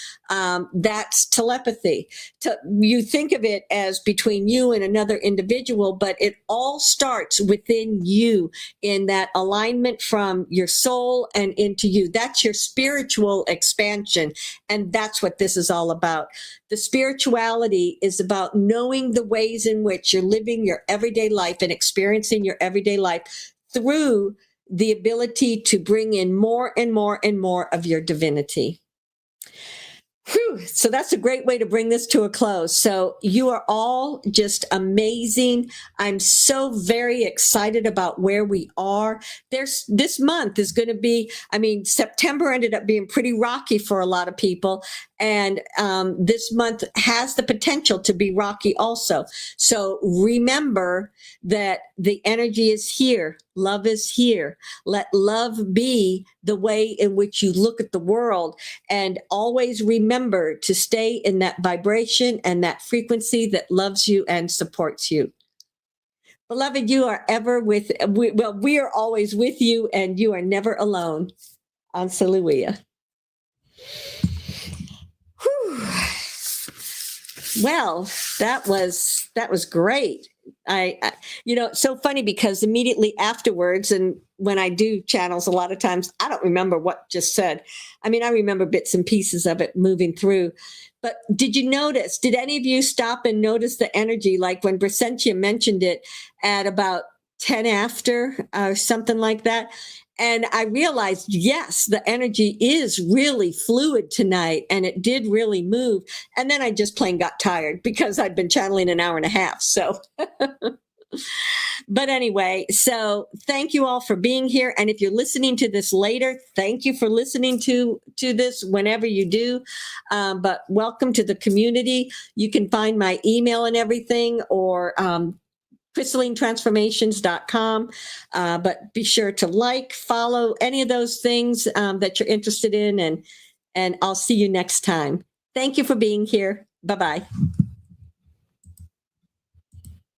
that's telepathy. You think of it as between you and another individual, but it all starts within you in that alignment from your soul and into you. That's your spiritual expansion. And that's what this is all about. The spirituality is about knowing the ways in which you're living your everyday life and experiencing your everyday life through the ability to bring in more and more and more of your divinity. Whew. So that's a great way to bring this to a close. So you are all just amazing. I'm so very excited about where we are. This month is going to be, September ended up being pretty rocky for a lot of people. And this month has the potential to be rocky also. So remember that the energy is here. Love is here. Let love be the way in which you look at the world. And always remember to stay in that vibration and that frequency that loves you and supports you. Beloved, you are we are always with you, and you are never alone. Hallelujah. Well, that was great. It's so funny because immediately afterwards, and when I do channels, a lot of times I don't remember what just said. I remember bits and pieces of it moving through. But did any of you stop and notice the energy? Like when Brysentia mentioned it at about 10 after or something like that. And I realized, yes, the energy is really fluid tonight, and it did really move. And then I just plain got tired because I'd been channeling an hour and a half. So, but anyway, so thank you all for being here. And if you're listening to this later, thank you for listening to this whenever you do. But welcome to the community. You can find my email and everything, or crystallinetransformations.com. But be sure to follow any of those things that you're interested in, and I'll see you next time. Thank you for being here. Bye-bye.